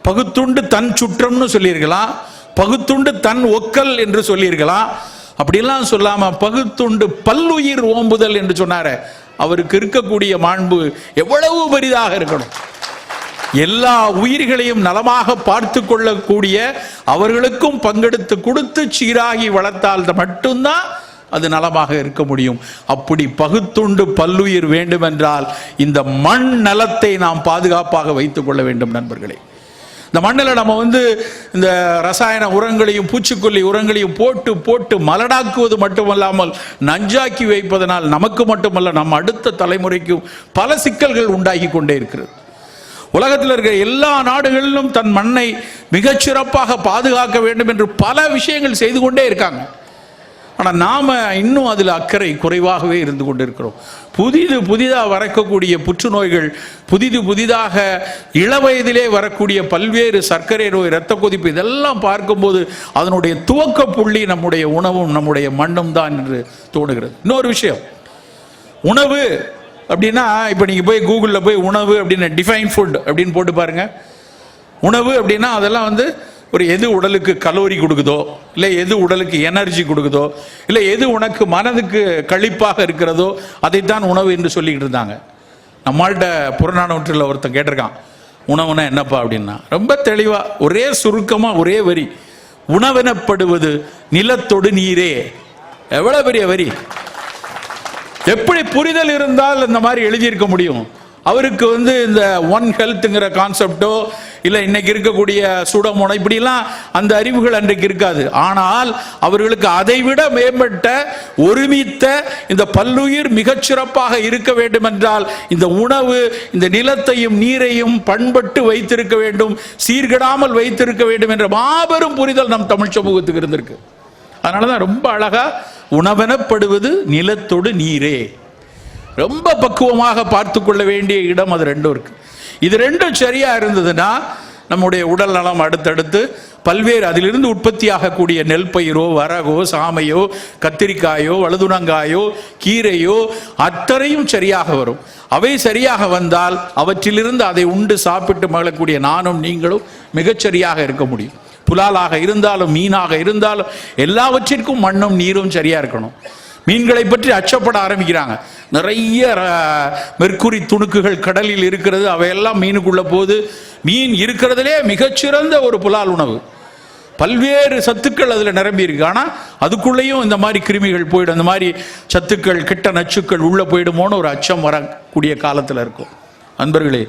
பகுத்துண்டு தன் சுற்றம்னு சொல்லியிருக்கலாம், பகுத்துண்டு தன் ஒக்கல் என்று சொல்லியிருக்கலாம். அப்படிலாம் சொல்லாம பகுத்துண்டு பல்லுயிர் ஓம்புதல் என்று சொன்னார. அவருக்கு இருக்கக்கூடிய மாண்பு எவ்வளவு பெரிதாக இருக்கணும். எல்லா உயிர்களையும் நலமாக பார்த்து கொள்ளக்கூடிய, அவர்களுக்கும் பங்கெடுத்து கொடுத்து சீராகி வளர்த்தால் மட்டும்தான் அது நலமாக இருக்க முடியும். அப்படி பகுத்துண்டு பல்லுயிர் வேண்டும் என்றால் இந்த மண் நலத்தை நாம் பாதுகாப்பாக வைத்துக் கொள்ள வேண்டும் நண்பர்களே. இந்த மண்ணில் நம்ம இந்த ரசாயன உரங்களையும் பூச்சிக்கொல்லி உரங்களையும் போட்டு போட்டு மலடாக்குவது மட்டுமல்லாமல் நஞ்சாக்கி வைப்பதனால் நமக்கு மட்டுமல்ல, நம்ம அடுத்த தலைமுறைக்கும் பல சிக்கல்கள் உண்டாகி கொண்டே இருக்கிறது. உலகத்தில் இருக்கிற எல்லா நாடுகளிலும் தன் மண்ணை மிகச்சிறப்பாக பாதுகாக்க வேண்டும் என்று பல விஷயங்கள் செய்து கொண்டே இருக்காங்க. ஆனால் நாம் இன்னும் அதில் அக்கறை குறைவாகவே இருந்து கொண்டிருக்கிறோம். புதிதாக வரக்கூடிய புற்றுநோய்கள், புதிதாக இளவயதிலே வரக்கூடிய பல்வேறு சர்க்கரை நோய், இரத்த கொதிப்பு, இதெல்லாம் பார்க்கும்போது அதனுடைய துவக்க புள்ளி நம்முடைய உணவும் நம்முடைய மண்ணும் தான் என்று தோணுகிறது. இன்னொரு விஷயம், உணவு அப்படின்னா, இப்போ நீங்கள் போய் கூகுளில் போய் உணவு அப்படின்னு டிஃபைன் ஃபுட் அப்படின்னு போட்டு பாருங்க. உணவு அப்படின்னா அதெல்லாம் ஒரு எது உடலுக்கு கலோரி கொடுக்குதோ, இல்லை எது உடலுக்கு எனர்ஜி கொடுக்குதோ, இல்லை எது உனக்கு மனதுக்கு கழிப்பாக இருக்கிறதோ அதைத்தான் உணவு என்று சொல்லிக்கிட்டு இருந்தாங்க. நம்மள்கிட்ட புறநானூற்றில் ஒருத்தன் கேட்டிருக்கான், உணவுனா என்னப்பா அப்படின்னா, ரொம்ப தெளிவாக ஒரே சுருக்கமாக ஒரே வரி, உணவெனப்படுவது நிலத்தொடு நீரே. எவ்வளோ பெரிய வரி! எப்படி புரிதல் இருந்தால் இந்த மாதிரி எழுதியிருக்க முடியும்? அவருக்கு இந்த ஒன் ஹெல்த்ங்கிற கான்செப்டோ இல்லை இன்னைக்கு இருக்கக்கூடிய சூடமோனோ இப்படிலாம் அந்த அறிவுகள் அன்றைக்கு இருக்காது. ஆனால் அவர்களுக்கு அதைவிட மேம்பட்ட ஒருமித்த இந்த பல்லுயிர் மிகச்சிறப்பாக இருக்க வேண்டும் என்றால் இந்த உணவு, இந்த நிலத்தையும் நீரையும் பண்பட்டு வைத்திருக்க வேண்டும், சீர்கெடாமல் வைத்திருக்க வேண்டும் என்ற மாபெரும் புரிதல் நம் தமிழ் சமூகத்துக்கு இருந்திருக்கு. அதனாலதான் ரொம்ப அழகா உணவெனப்படுவது நிலத்தோடு நீரே, ரொம்ப பக்குவமாக பார்த்து கொள்ள வேண்டிய இடம் அது ரெண்டும் இருக்கு. இது ரெண்டும் சரியா இருந்ததுன்னா நம்முடைய உடல் நலம் அடுத்தடுத்து பல்வேறு அதிலிருந்து உற்பத்தி ஆகக்கூடிய நெல் பயிரோ, வரகோ, சாமையோ, கத்திரிக்காயோ, வழுதுணங்காயோ, கீரையோ அத்தனையும் சரியாக வரும். அவை சரியாக வந்தால் அவற்றிலிருந்து அதை உண்டு சாப்பிட்டு மகிழக்கூடிய நானும் நீங்களும் மிகச்சரியாக இருக்க முடியும். புலாலாக இருந்தாலும் மீனாக இருந்தாலும் எல்லாவற்றிற்கும் மண்ணும் நீரும் சரியா இருக்கணும். மீன்களை பற்றி அச்சப்பட ஆரம்பிக்கிறாங்க. நிறைய மெர்க்குரி துணுக்குகள் கடலில் இருக்கிறது, அவையெல்லாம் மீனுக்குள்ள போது. மீன் இருக்கிறதுலே மிகச்சிறந்த ஒரு புலால் உணவு, பல்வேறு சத்துக்கள் அதில் நிரம்பி இருக்கு. ஆனால் அதுக்குள்ளேயும் இந்த மாதிரி கிருமிகள் போயிடும், அந்த மாதிரி சத்துக்கள், கெட்ட நச்சுக்கள் உள்ள போயிடுமோன்னு ஒரு அச்சம் வரக்கூடிய காலத்தில் இருக்கும். அன்பர்களே,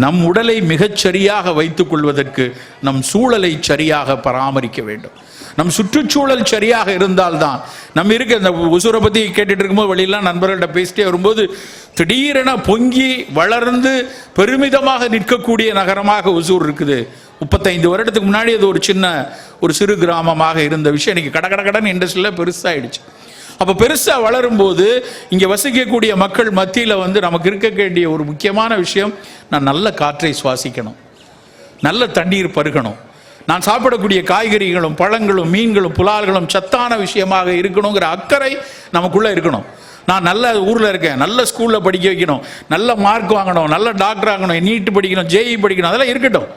நம் உடலை மிகச்சரியாக வைத்துக் கொள்வதற்கு நம் சூழலை சரியாக பராமரிக்க வேண்டும். நம் சுற்றுச்சூழல் சரியாக இருந்தால்தான் நம்ம இருக்க. இந்த ஒசூரை பற்றி கேட்டுட்டு இருக்கும்போது வழியெல்லாம் நண்பர்கள்ட்ட பேசிட்டே வரும்போது திடீரென பொங்கி வளர்ந்து பெருமிதமாக நிற்கக்கூடிய நகரமாக ஒசூர் இருக்குது. 35 வருடத்துக்கு முன்னாடி அது ஒரு சிறு கிராமமாக இருந்த விஷயம் இன்னைக்கு கடகடகடன் இண்டஸ்ட்ரியில் பெருசாகிடுச்சு. அப்போ பெருசாக வளரும்போது இங்கே வசிக்கக்கூடிய மக்கள் மத்தியில் நமக்கு இருக்க வேண்டிய ஒரு முக்கியமான விஷயம், நான் நல்ல காற்றை சுவாசிக்கணும், நல்ல தண்ணீர் பருகணும், நான் சாப்பிடக்கூடிய காய்கறிகளும் பழங்களும் மீன்களும் புலால்களும் சத்தான விஷயமாக இருக்கணுங்கிற அக்கறை நமக்குள்ளே இருக்கணும். நான் நல்ல ஊரில் இருக்கேன், நல்ல ஸ்கூலில் படிக்க வைக்கணும், நல்ல மார்க் வாங்கணும், நல்ல டாக்டர் ஆகணும், நீட் படிக்கணும், ஜேஇ படிக்கணும், அதெல்லாம் இருக்கட்டும்.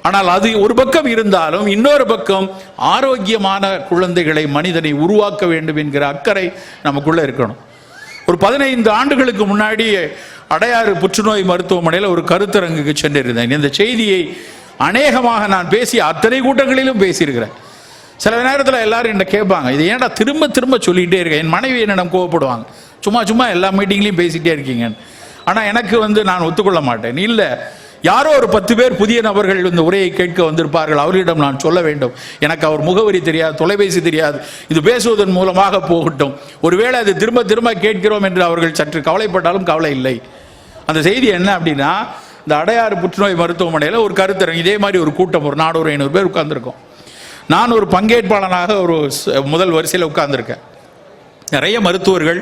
ஆனால் அது ஒரு பக்கம் இருந்தாலும் இன்னொரு பக்கம் ஆரோக்கியமான குழந்தைகளை, மனிதனை உருவாக்க வேண்டும் என்கிற அக்கறை நமக்குள்ளே இருக்கணும். ஒரு 15 ஆண்டுகளுக்கு முன்னாடி அடையாறு புற்றுநோய் மருத்துவமனையில் ஒரு கருத்தரங்குக்கு சென்றிருந்தேன். இந்த செய்தியை அநேகமாக நான் பேசிய அத்தனை கூட்டங்களிலும் பேசியிருக்கிறேன். சில நேரத்தில் எல்லாரும் என்ன கேட்பாங்க, இது ஏன்டா திரும்ப திரும்ப சொல்லிகிட்டே இருக்கேன். என் மனைவி என்னிடம் கோவப்படுவாங்க, சும்மா எல்லா மீட்டிங்லையும் பேசிகிட்டே இருக்கீங்க. ஆனால் எனக்கு நான் ஒத்துக்கொள்ள மாட்டேன். இல்லை, யாரோ ஒரு 10 பேர் புதிய நபர்கள் இந்த உரையை கேட்க வந்திருப்பார்கள், அவர்களிடம் நான் சொல்ல வேண்டும். எனக்கு அவர் முகவரி தெரியாது, தொலைபேசி தெரியாது, இது பேசுவதன் மூலமாக போகட்டும். ஒருவேளை அது திரும்ப திரும்ப கேட்கிறோம் என்று அவர்கள் சற்று கவலைப்பட்டாலும் கவலை இல்லை. அந்த செய்தி என்ன அப்படின்னா, இந்த அடையாறு புற்றுநோய் மருத்துவமனையில் ஒரு கருத்தரங்கு, இதே மாதிரி ஒரு கூட்டம், ஒரு 400-500 பேர் உட்கார்ந்துருக்கோம். நான் ஒரு பங்கேற்பாளனாக ஒரு முதல் வரிசையில் உட்கார்ந்துருக்கேன். நிறைய மருத்துவர்கள்,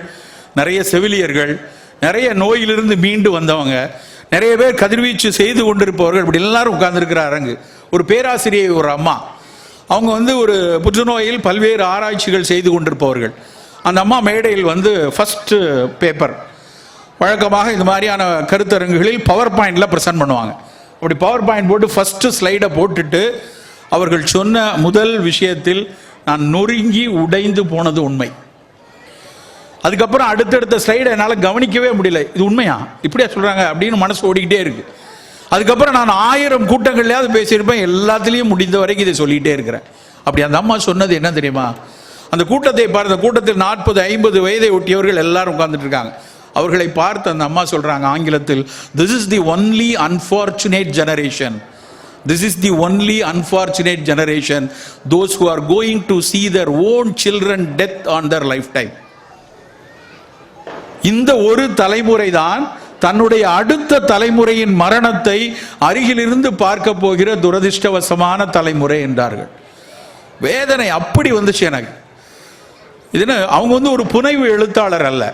நிறைய செவிலியர்கள், நிறைய நோயிலிருந்து மீண்டு வந்தவங்க, நிறைய பேர் கதிர்வீச்சு செய்து கொண்டிருப்பவர்கள், இப்படி எல்லாரும் உட்கார்ந்துருக்கிற அரங்கு. ஒரு பேராசிரியை, ஒரு அம்மா, அவங்க ஒரு புற்றுநோயில் பல்வேறு ஆராய்ச்சிகள் செய்து கொண்டிருப்பவர்கள். அந்த அம்மா மேடையில் ஃபர்ஸ்ட் பேப்பர், வழக்கமாக இந்த மாதிரியான கருத்தரங்குகளில் பவர் பாயிண்டில் ப்ரெசென்ட் பண்ணுவாங்க. அப்படி பவர் பாயிண்ட் போட்டு ஃபஸ்ட்டு ஸ்லைடை போட்டுட்டு அவர்கள் சொன்ன முதல் விஷயத்தில் நான் நொறுங்கி உடைந்து போனது உண்மை. அதுக்கப்புறம் அடுத்தடுத்த ஸ்லைடை என்னால் கவனிக்கவே முடியல, இது உண்மையா, இப்படியா சொல்கிறாங்க அப்படின்னு மனசு ஓடிக்கிட்டே இருக்குது. அதுக்கப்புறம் நான் 1000 கூட்டங்கள்லையாவது பேசியிருப்பேன், எல்லாத்துலேயும் முடிந்த வரைக்கும் இதை சொல்லிகிட்டே இருக்கிறேன். அப்படி அந்த அம்மா சொன்னது என்ன தெரியுமா? அந்த கூட்டத்தை பார்த்த கூட்டத்தில் 40-50 வயதை ஒட்டியவர்கள் எல்லாரும் உட்கார்ந்துட்டு இருக்காங்க. அவர்களை பார்த்து அந்த அம்மா சொல்றாங்க ஆங்கிலத்தில், this is the only unfortunate generation, this is the only unfortunate generation, those who are going to see their own children death on their lifetime. இந்த ஒரு தலைமுறை தான் தன்னுடைய அடுத்த தலைமுறையின் மரணத்தை அருகிலிருந்து பார்க்க போகிற துரதிர்ஷ்டவசமான தலைமுறை என்றார்கள். வேதனை அப்படி வந்துச்சு எனக்கு. இது அவங்க ஒரு புனைவு எழுத்தாளர் அல்ல,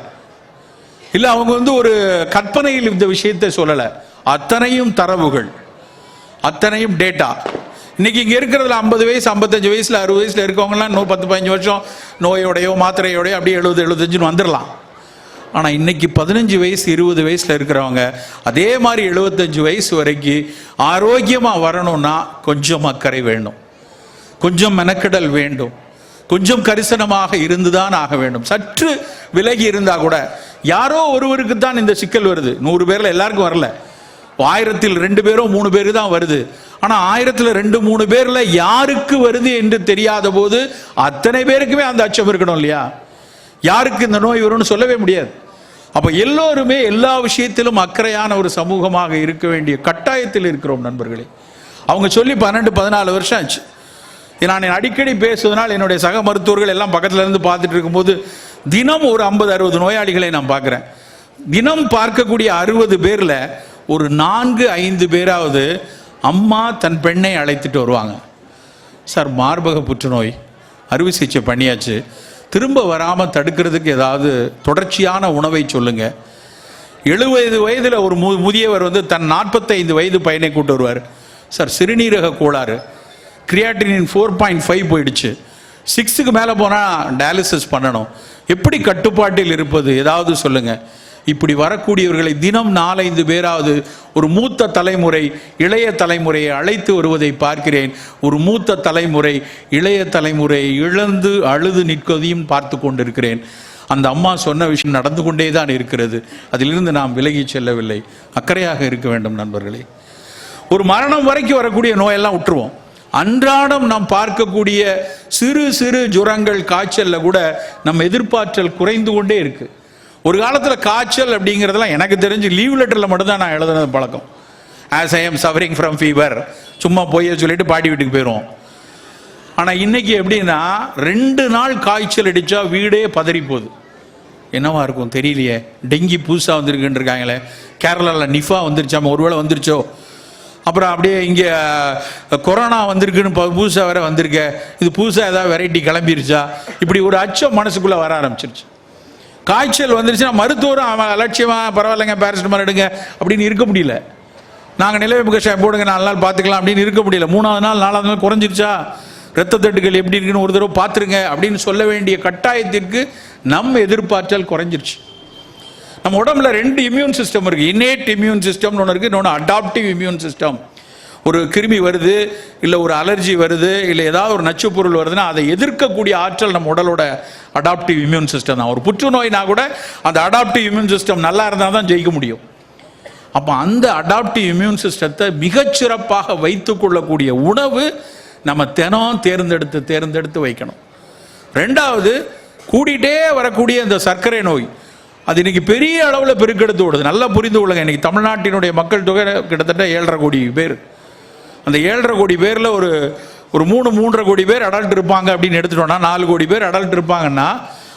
இல்லை அவங்க ஒரு கற்பனையில் இந்த விஷயத்தை சொல்லலை. அத்தனையும் தரவுகள், அத்தனையும் டேட்டா. இன்னைக்கு இங்கே இருக்கிறதுல 50 வயசு 55 வயசுல 60 வயசுல இருக்கவங்கலாம் 10-15 வருஷம் நோயோடையோ மாத்திரையோடையோ அப்படியே 70-75 வந்துடலாம். ஆனால் இன்னைக்கு 15 வயசு 20 வயசுல இருக்கிறவங்க அதே மாதிரி 75 வயசு வரைக்கும் ஆரோக்கியமாக வரணும்னா கொஞ்சம் அக்கறை வேண்டும், கொஞ்சம் மெனக்கெடல் வேண்டும், கொஞ்சம் கரிசனமாக இருந்துதான் ஆக வேண்டும். சற்று விலகி இருந்தா கூட யாரோ ஒருவருக்கு தான் இந்த சிக்கல் வருது. 100 பேர்ல எல்லாருக்கும் வரல, 1000-ல் 2 பேரோ 3 பேரு தான் வருது. ஆனா 1000-ல் 2-3 பேர்ல யாருக்கு வருது என்று தெரியாத போது அத்தனை பேருக்குமே அந்த அச்சம் இருக்கணும் இல்லையா? யாருக்கு இந்த நோய் வரும்னு சொல்லவே முடியாது. அப்போ எல்லோருமே எல்லா விஷயத்திலும் அக்கறையான ஒரு சமூகமாக இருக்க வேண்டிய கட்டாயத்தில் இருக்கிறோம் நண்பர்களே. அவங்க சொல்லி 12-14 வருஷம் ஆச்சு. நான் அடிக்கடி பேசுவதனால் என்னுடைய சக மருத்துவர்கள் எல்லாம் பக்கத்தில் இருந்து பார்த்துட்டு இருக்கும்போது தினம் ஒரு 50-60 நோயாளிகளை நான் பார்க்குறேன். தினம் பார்க்கக்கூடிய 60 பேரில் ஒரு 4-5 பேராவது அம்மா தன் பெண்ணை அழைத்துட்டு வருவாங்க. சார், மார்பக புற்றுநோய் அறுவை சிகிச்சை பண்ணியாச்சு, திரும்ப வராமல் தடுக்கிறதுக்கு ஏதாவது தொடர்ச்சியான உணவை சொல்லுங்க. 70 வயதில் ஒரு முதியவர் தன் 45 வயது பையனை கூட்டு வருவார். சார், சிறுநீரக கோளாறு, கிரியாட்டினின் 4.5 போயிடுச்சு, 6க்கு மேலே போனால் டயாலிசிஸ் பண்ணணும், எப்படி கட்டுப்பாட்டில் இருப்பது, ஏதாவது சொல்லுங்க. இப்படி வரக்கூடியவர்களை தினம் 4-5 பேராவது ஒரு மூத்த தலைமுறை இளைய தலைமுறையை அழைத்து வருவதை பார்க்கிறேன். ஒரு மூத்த தலைமுறை இளைய தலைமுறை இழந்து அழுது நிற்கதையும் பார்த்து கொண்டிருக்கிறேன். அந்த அம்மா சொன்ன விஷயம் நடந்து கொண்டே தான் இருக்கிறது. அதிலிருந்து நாம் விலகி செல்லவில்லை. அக்கறையாக இருக்க வேண்டும் நண்பர்களே. ஒரு மரணம் வரைக்கும் வரக்கூடிய நோயெல்லாம் விட்டுருவோம். அன்றாடம் நாம் பார்க்கக்கூடிய சிறு சிறு ஜுரங்கள், காய்ச்சல்ல கூட நம்ம எதிர்பார்த்தல் குறைந்து கொண்டே இருக்கு. ஒரு காலத்தில் காய்ச்சல் அப்படிங்கிறதெல்லாம் எனக்கு தெரிஞ்சு லீவ் லெட்டரில் மட்டும்தான் நான் எழுதுனது பழக்கம். As I am suffering from fever, சும்மா போய் சொல்லிட்டு பாட்டி வீட்டுக்கு போயிடுவோம். ஆனால் இன்னைக்கு எப்படின்னா 2 நாள் காய்ச்சல் அடித்தா வீடே பதறி போகுது. என்னவா இருக்கும் தெரியலையே, டெங்கி புதுசாக வந்திருக்குன்னு இருக்காங்களே, கேரளாவில் நிஃபா வந்துருச்சாம, ஒருவேளை வந்துருச்சோ, அப்புறம் அப்படியே இங்கே கொரோனா வந்திருக்குன்னு புதுசாக வேற வந்திருக்க, இது புதுசாக ஏதாவது வெரைட்டி கிளம்பிருச்சா, இப்படி ஒரு அச்சம் மனசுக்குள்ளே வர ஆரம்பிச்சிருச்சு. காய்ச்சல் வந்துருச்சுன்னா மருத்துவரும் அவன் அலட்சியமாக பரவாயில்லைங்க பேரசிட்டமால் எடுங்க அப்படின்னு இருக்க முடியல. நாங்கள் நிலவேம்பு கஷாயம் போடுங்க 4 நாள் பார்த்துக்கலாம் அப்படின்னு இருக்க முடியல. 3ஆவது நாள் 4ஆவது நாள் குறைஞ்சிருச்சா, ரத்த தட்டுகள் எப்படி இருக்குன்னு ஒரு தடவை பார்த்துருங்க அப்படின்னு சொல்ல வேண்டிய கட்டாயத்திற்கு நம்ம எதிர்பார்த்தல் குறைஞ்சிருச்சு. நம்ம உடம்புல 2 இம்யூன் சிஸ்டம் இருக்குது. இன்னேட் இம்யூன் சிஸ்டம்னு ஒன்று இருக்குது, இன்னொன்று அடாப்டிவ் இம்யூன் சிஸ்டம். ஒரு கிருமி வருது, இல்லை ஒரு அலர்ஜி வருது, இல்லை ஏதாவது ஒரு நச்சு பொருள் வருதுன்னா அதை எதிர்க்கக்கூடிய ஆற்றல் நம்ம உடலோட அடாப்டிவ் இம்யூன் சிஸ்டம் தான். ஒரு புற்றுநோய்னா கூட அந்த அடாப்டிவ் இம்யூன் சிஸ்டம் நல்லா இருந்தால் தான் ஜெயிக்க முடியும். அப்போ அந்த அடாப்டிவ் இம்யூன் சிஸ்டத்தை மிகச்சிறப்பாக வைத்து கொள்ளக்கூடிய உணவு நம்ம தினம் தேர்ந்தெடுத்து வைக்கணும். 2வது, கூடிட்டே வரக்கூடிய இந்த சர்க்கரை நோய், அது இன்னைக்கு பெரிய அளவில் பெருக்கெடுத்து ஓடுது. நல்லா புரிந்து கொள்ளுங்க. இன்னைக்கு தமிழ்நாட்டினுடைய மக்கள் தொகை கிட்டத்தட்ட 7.5 கோடி பேர். அந்த 7.5 கோடி பேரில் ஒரு 3-3.5 கோடி பேர் அடல்ட் இருப்பாங்க அப்படின்னு எடுத்துட்டோம்னா 4 கோடி பேர் அடல்ட் இருப்பாங்கன்னா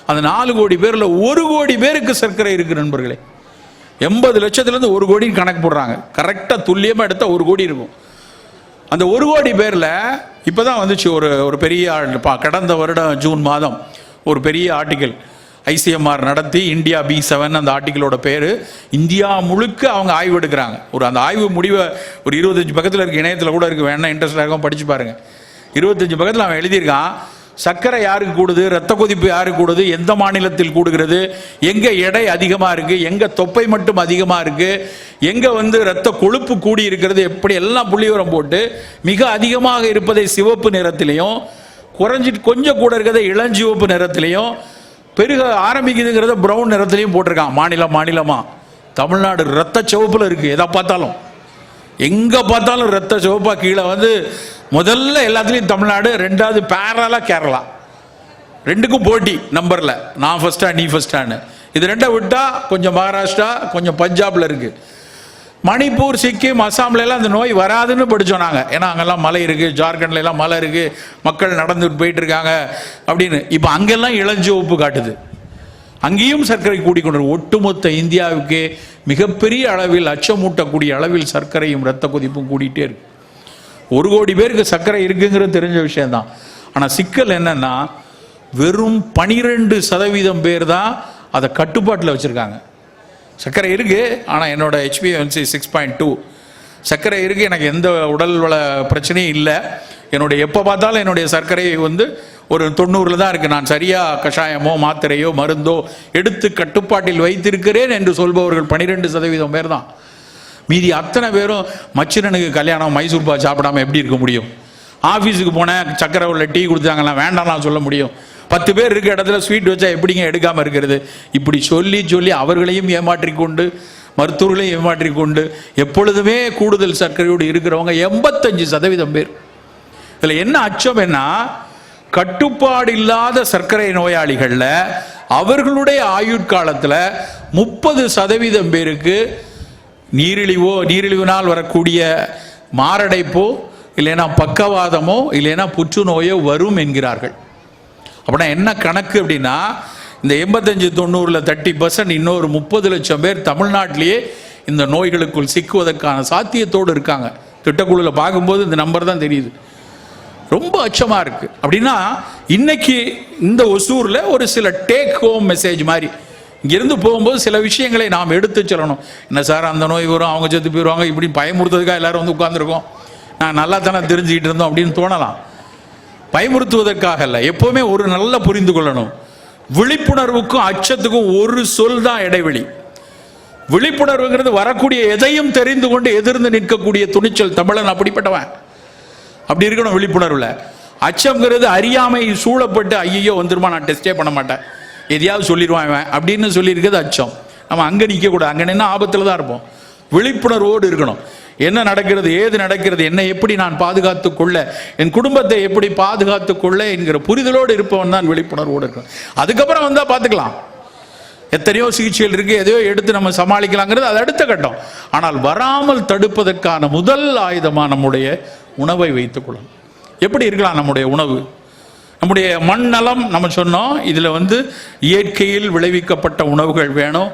அந்த 4 கோடி பேரில் 1 கோடி பேருக்கு சர்க்கரை இருக்கு நண்பர்களே. 80 லட்சத்துலேருந்து 1 கோடி கணக்கு போடுறாங்க. கரெக்டாக துல்லியமாக எடுத்தால் 1 கோடி இருக்கும். அந்த 1 கோடி பேரில் இப்போ தான் வந்துச்சு ஒரு பெரிய கடந்த வருடம் ஜூன் மாதம் ஒரு பெரிய ஆர்டிக்கல் ICMR நடத்தி, இந்தியா B7 அந்த ஆர்டிக்கலோட பேர். இந்தியா முழுக்க அவங்க ஆய்வு எடுக்கிறாங்க. அந்த ஆய்வு முடிவை ஒரு 25 பக்கத்தில் இருக்கு, இணையத்தில் கூட இருக்கு, வேணா இன்ட்ரெஸ்டாக இருக்கும் படிச்சு பாருங்க. 25 பக்கத்தில் அவன் எழுதியிருக்கான், சர்க்கரை யாருக்கு கூடுது, ரத்த கொதிப்பு யாருக்கு கூடுது, எந்த மாநிலத்தில் கூடுகிறது, எங்க எடை அதிகமாக இருக்கு, எங்க தொப்பை மட்டும் அதிகமாக இருக்கு, எங்க ரத்த கொழுப்பு கூடி இருக்கிறது, எப்படி எல்லாம் புள்ளிவிவரம் போட்டு மிக அதிகமாக இருப்பதை சிவப்பு நிறத்திலையும், குறைஞ்சிட்டு கொஞ்சம் கூட இருக்கிறத இளஞ்சிவப்பு நிறத்திலையும், பெருக ஆரம்பிக்குதுங்கிறத பிரவுன் நிறத்திலையும் போட்டிருக்கான். மாநிலமா தமிழ்நாடு ரத்த சிவப்புல இருக்கு. எதை பார்த்தாலும், எங்க பார்த்தாலும் ரத்த சிவப்பா. கீழே முதல்ல எல்லாத்துலேயும் தமிழ்நாடு, 2வது பேரலா கேரளா. 2க்கும் போட்டி நம்பர்ல, நான் ஃபர்ஸ்டா நீ ஃபர்ஸ்டான்னு. இது 2 விட்டா கொஞ்சம் மகாராஷ்டிரா, கொஞ்சம் பஞ்சாப்ல இருக்கு. மணிப்பூர், சிக்கிம், அசாம்ல எல்லாம் இந்த நோய் வராதுன்னு படித்தோம் நாங்கள். ஏன்னா அங்கெல்லாம் மலை இருக்குது, ஜார்க்கண்ட்ல எல்லாம் மலை இருக்குது, மக்கள் நடந்துட்டு போயிட்டு இருக்காங்க அப்படின்னு. இப்போ அங்கெல்லாம் இளஞ்சிவப்பு காட்டுது. அங்கேயும் சர்க்கரை கூடிக்கொண்டு, ஒட்டுமொத்த இந்தியாவுக்கு மிகப்பெரிய அளவில் அச்சமூட்டக்கூடிய அளவில் சர்க்கரையும் ரத்த கொதிப்பும் கூடிட்டே இருக்கு. 1 கோடி பேருக்கு சர்க்கரை இருக்குங்கிறது தெரிஞ்ச விஷயம்தான். ஆனால் சிக்கல் என்னன்னா, வெறும் 12% பேர் தான் அதை கட்டுப்பாட்டில் வச்சுருக்காங்க. சர்க்கரை இருக்கு, ஆனால் என்னோட HbA1c 6.2 சர்க்கரை இருக்கு, எனக்கு எந்த உடல் வள பிரச்சனையும் இல்லை. எப்போ பார்த்தாலும் என்னுடைய சர்க்கரை ஒரு 90 தான் இருக்கு. நான் சரியா கஷாயமோ மாத்திரையோ மருந்தோ எடுத்து கட்டுப்பாட்டில் வைத்திருக்கிறேன் என்று சொல்பவர்கள் 12% பேர் தான். மீதி அத்தனை பேரும் மச்சினனுக்கு கல்யாணம் மைசூர் பாக் சாப்பிடாம எப்படி இருக்க முடியும்? ஆஃபீஸுக்கு போனேன், சக்கரை உள்ள டீ கொடுத்தாங்கலாம் வேண்டாம்லாம் சொல்ல முடியும். 10 பேர் இருக்க இடத்துல ஸ்வீட் வச்சா எப்படிங்க எடுக்காம இருக்கிறது? இப்படி சொல்லி அவர்களையும் ஏமாற்றிக்கொண்டு, மருத்துவர்களையும் ஏமாற்றிக்கொண்டு, எப்பொழுதுமே கூடுதல் சர்க்கரையோடு இருக்கிறவங்க 85% பேர். இதில் என்ன அச்சம் என்ன, கட்டுப்பாடு இல்லாத சர்க்கரை நோயாளிகளில் அவர்களுடைய ஆயுட்காலத்தில் 30% பேருக்கு நீரிழிவினால் வரக்கூடிய மாரடைப்போ இல்லைன்னா பக்கவாதமோ இல்லைன்னா புற்றுநோயோ வரும் என்கிறார்கள். அப்படின்னா என்ன கணக்கு அப்படின்னா, இந்த 85-90 30%, இன்னொரு 30 லட்சம் பேர் தமிழ்நாட்டிலேயே இந்த நோய்களுக்குள் சிக்குவதற்கான சாத்தியத்தோடு இருக்காங்க. திட்டக்குழுவில் பார்க்கும்போது இந்த நம்பர் தான் தெரியுது. ரொம்ப அச்சமாக இருக்குது. அப்படின்னா இன்னைக்கு இந்த ஒசூரில் ஒரு சில டேக் ஹோம் மெசேஜ் மாதிரி, இங்கிருந்து போகும்போது சில விஷயங்களை நாம் எடுத்து சொல்லணும். என்ன சார் அந்த நோய் வரும், அவங்க செத்து போயிடுவாங்க, இப்படி பயமுறுத்துறதுக்காக எல்லாரும் வந்து உட்காந்துருக்கோம், நான் நல்லா தானே தெரிஞ்சுக்கிட்டு இருந்தோம் அப்படின்னு தோணலாம். பயமுறுத்துவதற்காக இல்லை, எப்போவுமே ஒரு நல்ல புரிந்து கொள்ளணும். விழிப்புணர்வுக்கும் அச்சத்துக்கும் ஒரு சொல் தான் இடைவெளி. விழிப்புணர்வுங்கிறது வரக்கூடிய எதையும் தெரிந்து கொண்டு எதிர்ந்து நிற்கக்கூடிய துணிச்சல். தமிழன் அப்படிப்பட்டவன், அப்படி இருக்கணும் விழிப்புணர்வில். அச்சம்ங்கிறது அறியாமை சூழப்பட்டு ஐயோ வந்துருமா, நான் டெஸ்டே பண்ண மாட்டேன், எதையாவது சொல்லிடுவான் அப்படின்னு சொல்லியிருக்கிறது அச்சம். நம்ம அங்கே நிற்கக்கூடாது, அங்கே நின்று ஆபத்தில் தான் இருப்போம். விழிப்புணர்வோடு இருக்கணும். என்ன நடக்கிறது, ஏது நடக்கிறது, என்னை எப்படி நான் பாதுகாத்து கொள்ள, என் குடும்பத்தை எப்படி பாதுகாத்து கொள்ள என்கிற புரிதலோடு இருப்பவன் தான் விழிப்புணர்வோடு இருக்கணும். அதுக்கப்புறம் வந்தால் பார்த்துக்கலாம், எத்தனையோ சிகிச்சைகள் இருக்குது, எதையோ எடுத்து நம்ம சமாளிக்கலாங்கிறது அது அடுத்த கட்டம். ஆனால் வராமல் தடுப்பதற்கான முதல் ஆயுதமாக நம்முடைய உணவை வைத்துக்கொள்ளணும். எப்படி இருக்கலாம் நம்முடைய உணவு? நம்முடைய மண் நலம் நம்ம சொன்னோம், இதில் இயற்கையில் விளைவிக்கப்பட்ட உணவுகள் வேணும்,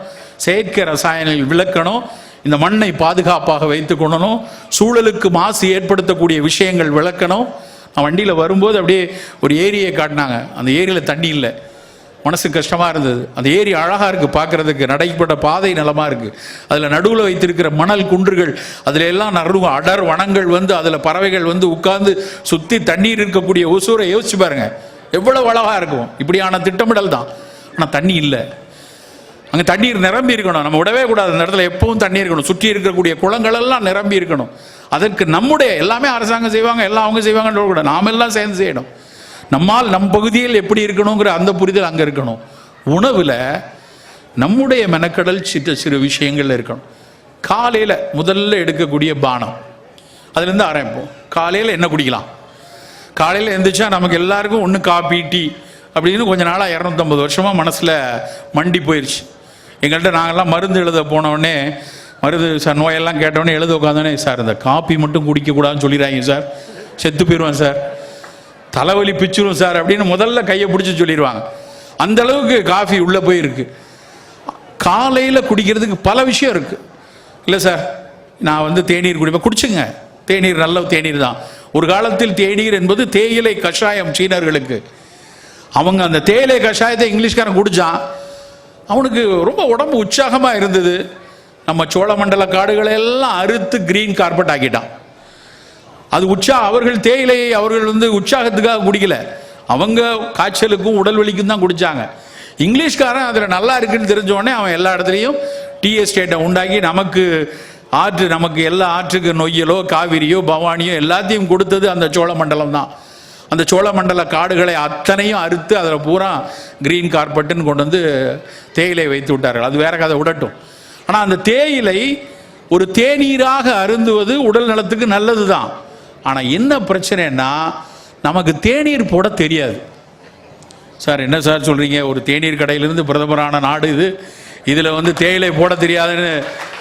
செயற்கை ரசாயனங்கள் விளக்கணும், இந்த மண்ணை பாதுகாப்பாக வைத்துக் கொள்ளணும், சூழலுக்கு மாசு ஏற்படுத்தக்கூடிய விஷயங்கள் விளக்கணும். நான் வண்டியில் வரும்போது அப்படியே ஒரு ஏரியை காட்டினாங்க, அந்த ஏரியில் தண்ணி இல்லை, மனசு கஷ்டமாக இருந்தது. அந்த ஏரி அழகாக இருக்குது பார்க்குறதுக்கு, நடைப்பட்ட பாதை நலமாக இருக்குது, அதில் நடுவில் வைத்திருக்கிற மணல் குன்றுகள், அதில் எல்லாம் அடர் வனங்கள் அதில் பறவைகள் உட்கார்ந்து சுற்றி தண்ணீர் இருக்கக்கூடிய ஒசூரை யோசிச்சு பாருங்க, எவ்வளவு அழகாக இருக்கும். இப்படியான திட்டமிடல் தான். ஆனால் தண்ணி இல்லை, அங்கே தண்ணீர் நிரம்பி இருக்கணும். நம்ம விடவே கூடாது, அந்த இடத்துல எப்பவும் தண்ணி இருக்கணும். சுற்றி இருக்கக்கூடிய குளங்கள் எல்லாம் நிரம்பி இருக்கணும். அதற்கு நம்முடைய எல்லாமே அரசாங்கம் செய்வாங்க, எல்லாம் அவங்க செய்வாங்கன்னு கூட நாம் எல்லாம் சேர்ந்து செய்யணும். நம்மால் நம் பகுதியில் எப்படி இருக்கணுங்கிற அந்த புரிதல் அங்கே இருக்கணும். உணவில் நம்முடைய மெனக்கடல் சிறு விஷயங்கள் இருக்கணும். காலையில் முதல்ல எடுக்கக்கூடிய பானம், அதுலேருந்து ஆரம்பிப்போம். காலையில் என்ன குடிக்கலாம்? காலையில் எழுந்திரிச்சா நமக்கு எல்லாருக்கும் ஒன்று காபி டீ அப்படின்னு கொஞ்ச நாளாக 250 வருஷமாக மனசில் மண்டி போயிடுச்சு. எங்கள்கிட்ட நாங்கள்லாம் மருந்து எழுத போனோடனே, மருந்து சார் நோயெல்லாம் கேட்டோடனே எழுத உட்காந்தோடனே, சார் இந்த காப்பி மட்டும் குடிக்கக்கூடாதுன்னு சொல்லிடுறாங்க சார், செத்து போயிடுவேன் சார், தலைவலி பிச்சிரும் சார் அப்படின்னு முதல்ல கையை பிடிச்சி சொல்லிடுவாங்க. அந்த அளவுக்கு காஃபி உள்ளே போயிருக்கு. காலையில் குடிக்கிறதுக்கு பல விஷயம் இருக்குது. இல்லை சார் நான் தேநீர் குடிப்பேன், குடிச்சுங்க, தேநீர் நல்ல தேநீர் தான். ஒரு காலத்தில் தேநீர் என்பது தேயிலை கஷாயம். சீனர்களுக்கு அவங்க அந்த தேயிலை கஷாயத்தை இங்கிலீஷ்காரன் குடித்தான், அவனுக்கு ரொம்ப உடம்பு உற்சாகமாக இருந்தது. நம்ம சோழமண்டல காடுகளை எல்லாம் அறுத்து கிரீன் கார்பெட் ஆக்கிட்டான். அது அவர்கள் தேயிலையை அவர்கள் உற்சாகத்துக்காக குடிக்கல, அவங்க காய்ச்சலுக்கும் உடல் வலிக்கும் தான் குடித்தாங்க. இங்கிலீஷ்காரன் அதில் நல்லா இருக்குன்னு தெரிஞ்சோடனே அவன் எல்லா இடத்துலையும் டீ எஸ்டேட்டை உண்டாக்கி நமக்கு எல்லா ஆற்றுக்கு நொய்யலோ காவிரியோ பவானியோ எல்லாத்தையும் கொடுத்தது அந்த சோழமண்டலம் தான். அந்த சோழமண்டல காடுகளை அத்தனையும் அறுத்து அதில் பூரா கிரீன் கார்பெட்டுன்னு கொண்டு தேயிலை வைத்து விட்டார்கள். அது வேற கதை, விடட்டும். ஆனால் அந்த தேயிலை ஒரு தேநீராக அருந்துவது உடல் நலத்துக்கு நல்லது தான். ஆனால் என்ன பிரச்சனைன்னா, நமக்கு தேநீர் போட தெரியாது. சார் என்ன சார் சொல்கிறீங்க, ஒரு தேநீர் கடையிலிருந்து பிரதமரான நாடு இது, இதில் தேயிலை போட தெரியாதுன்னு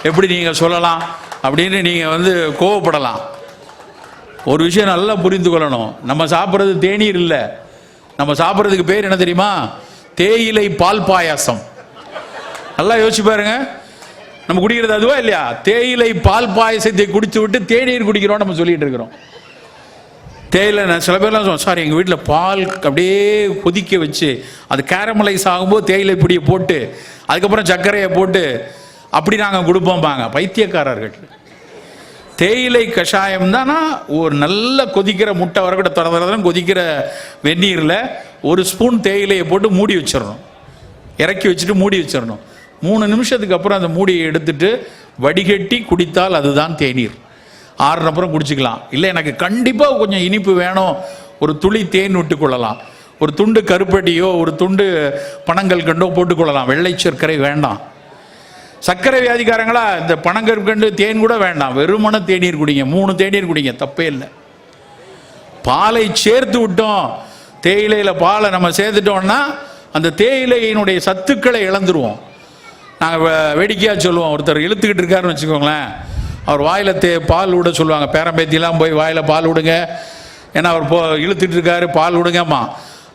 எப்படி நீங்கள் சொல்லலாம் அப்படின்னு நீங்கள் கோவப்படலாம். ஒரு விஷயம் நல்லா புரிந்து கொள்ளணும், நம்ம சாப்பிட்றது தேநீர் இல்லை, நம்ம சாப்பிட்றதுக்கு பேர் என்ன தெரியுமா? தேயிலை பால் பாயாசம். நல்லா யோசிச்சு பாருங்க, நம்ம குடிக்கிறது அதுவா இல்லையா? தேயிலை பால் பாயசத்தை குடிச்சு விட்டு தேநீர் குடிக்கிறோம் நம்ம சொல்லிட்டு இருக்கிறோம். தேயிலை சில பேர்லாம் சொல்லுவோம், சார் எங்கள் வீட்டில் பால் அப்படியே கொதிக்க வச்சு அது கேரமலைஸ் ஆகும்போது தேயிலை பிடியை போட்டு அதுக்கப்புறம் சர்க்கரையை போட்டு அப்படி நாங்கள் கொடுப்போம்பாங்க. பைத்தியக்காரர்கள். தேயிலை கஷாயம் தானா, ஒரு நல்ல கொதிக்கிற முட்டை வரக்கூட தரதரம் கொதிக்கிற வெந்நீரில் ஒரு ஸ்பூன் தேயிலையை போட்டு மூடி வச்சிடணும், இறக்கி வச்சுட்டு மூடி வச்சிடணும். 3 நிமிஷத்துக்கு அப்புறம் அந்த மூடியை எடுத்துட்டு வடிகட்டி குடித்தால் அதுதான் தேநீர். ஆறுன அப்புறம் குடிச்சிக்கலாம். இல்லை எனக்கு கண்டிப்பாக கொஞ்சம் இனிப்பு வேணும், ஒரு துளி தேன் விட்டு கொள்ளலாம், ஒரு துண்டு கருப்பட்டியோ ஒரு துண்டு பனங்கள் கண்டோ போட்டுக்கொள்ளலாம், வெள்ளை சர்க்கரை வேண்டாம். சர்க்கரை வியாதிக்காரங்களா இந்த பனங்கற்கண்டு தேன் கூட வேண்டாம், வெறுமன தேநீர் குடிங்க, 3 தேநீர் குடிங்க, தப்பே இல்லை. பாலை சேர்த்து விட்டோம், தேயிலையில் பாலை நம்ம சேர்த்துட்டோம்னா அந்த தேயிலையினுடைய சத்துக்களை இழந்துருவோம். நாங்கள் வேடிக்கையாக சொல்லுவோம், ஒருத்தர் இழுத்துக்கிட்டு இருக்காருன்னு வச்சுக்கோங்களேன், அவர் வாயில் பால் விட சொல்லுவாங்க. பேரம்பேத்திலாம் போய் வாயில் பால் விடுங்க, ஏன்னா அவர் இழுத்துட்டு இருக்காரு, பால் விடுங்கம்மா.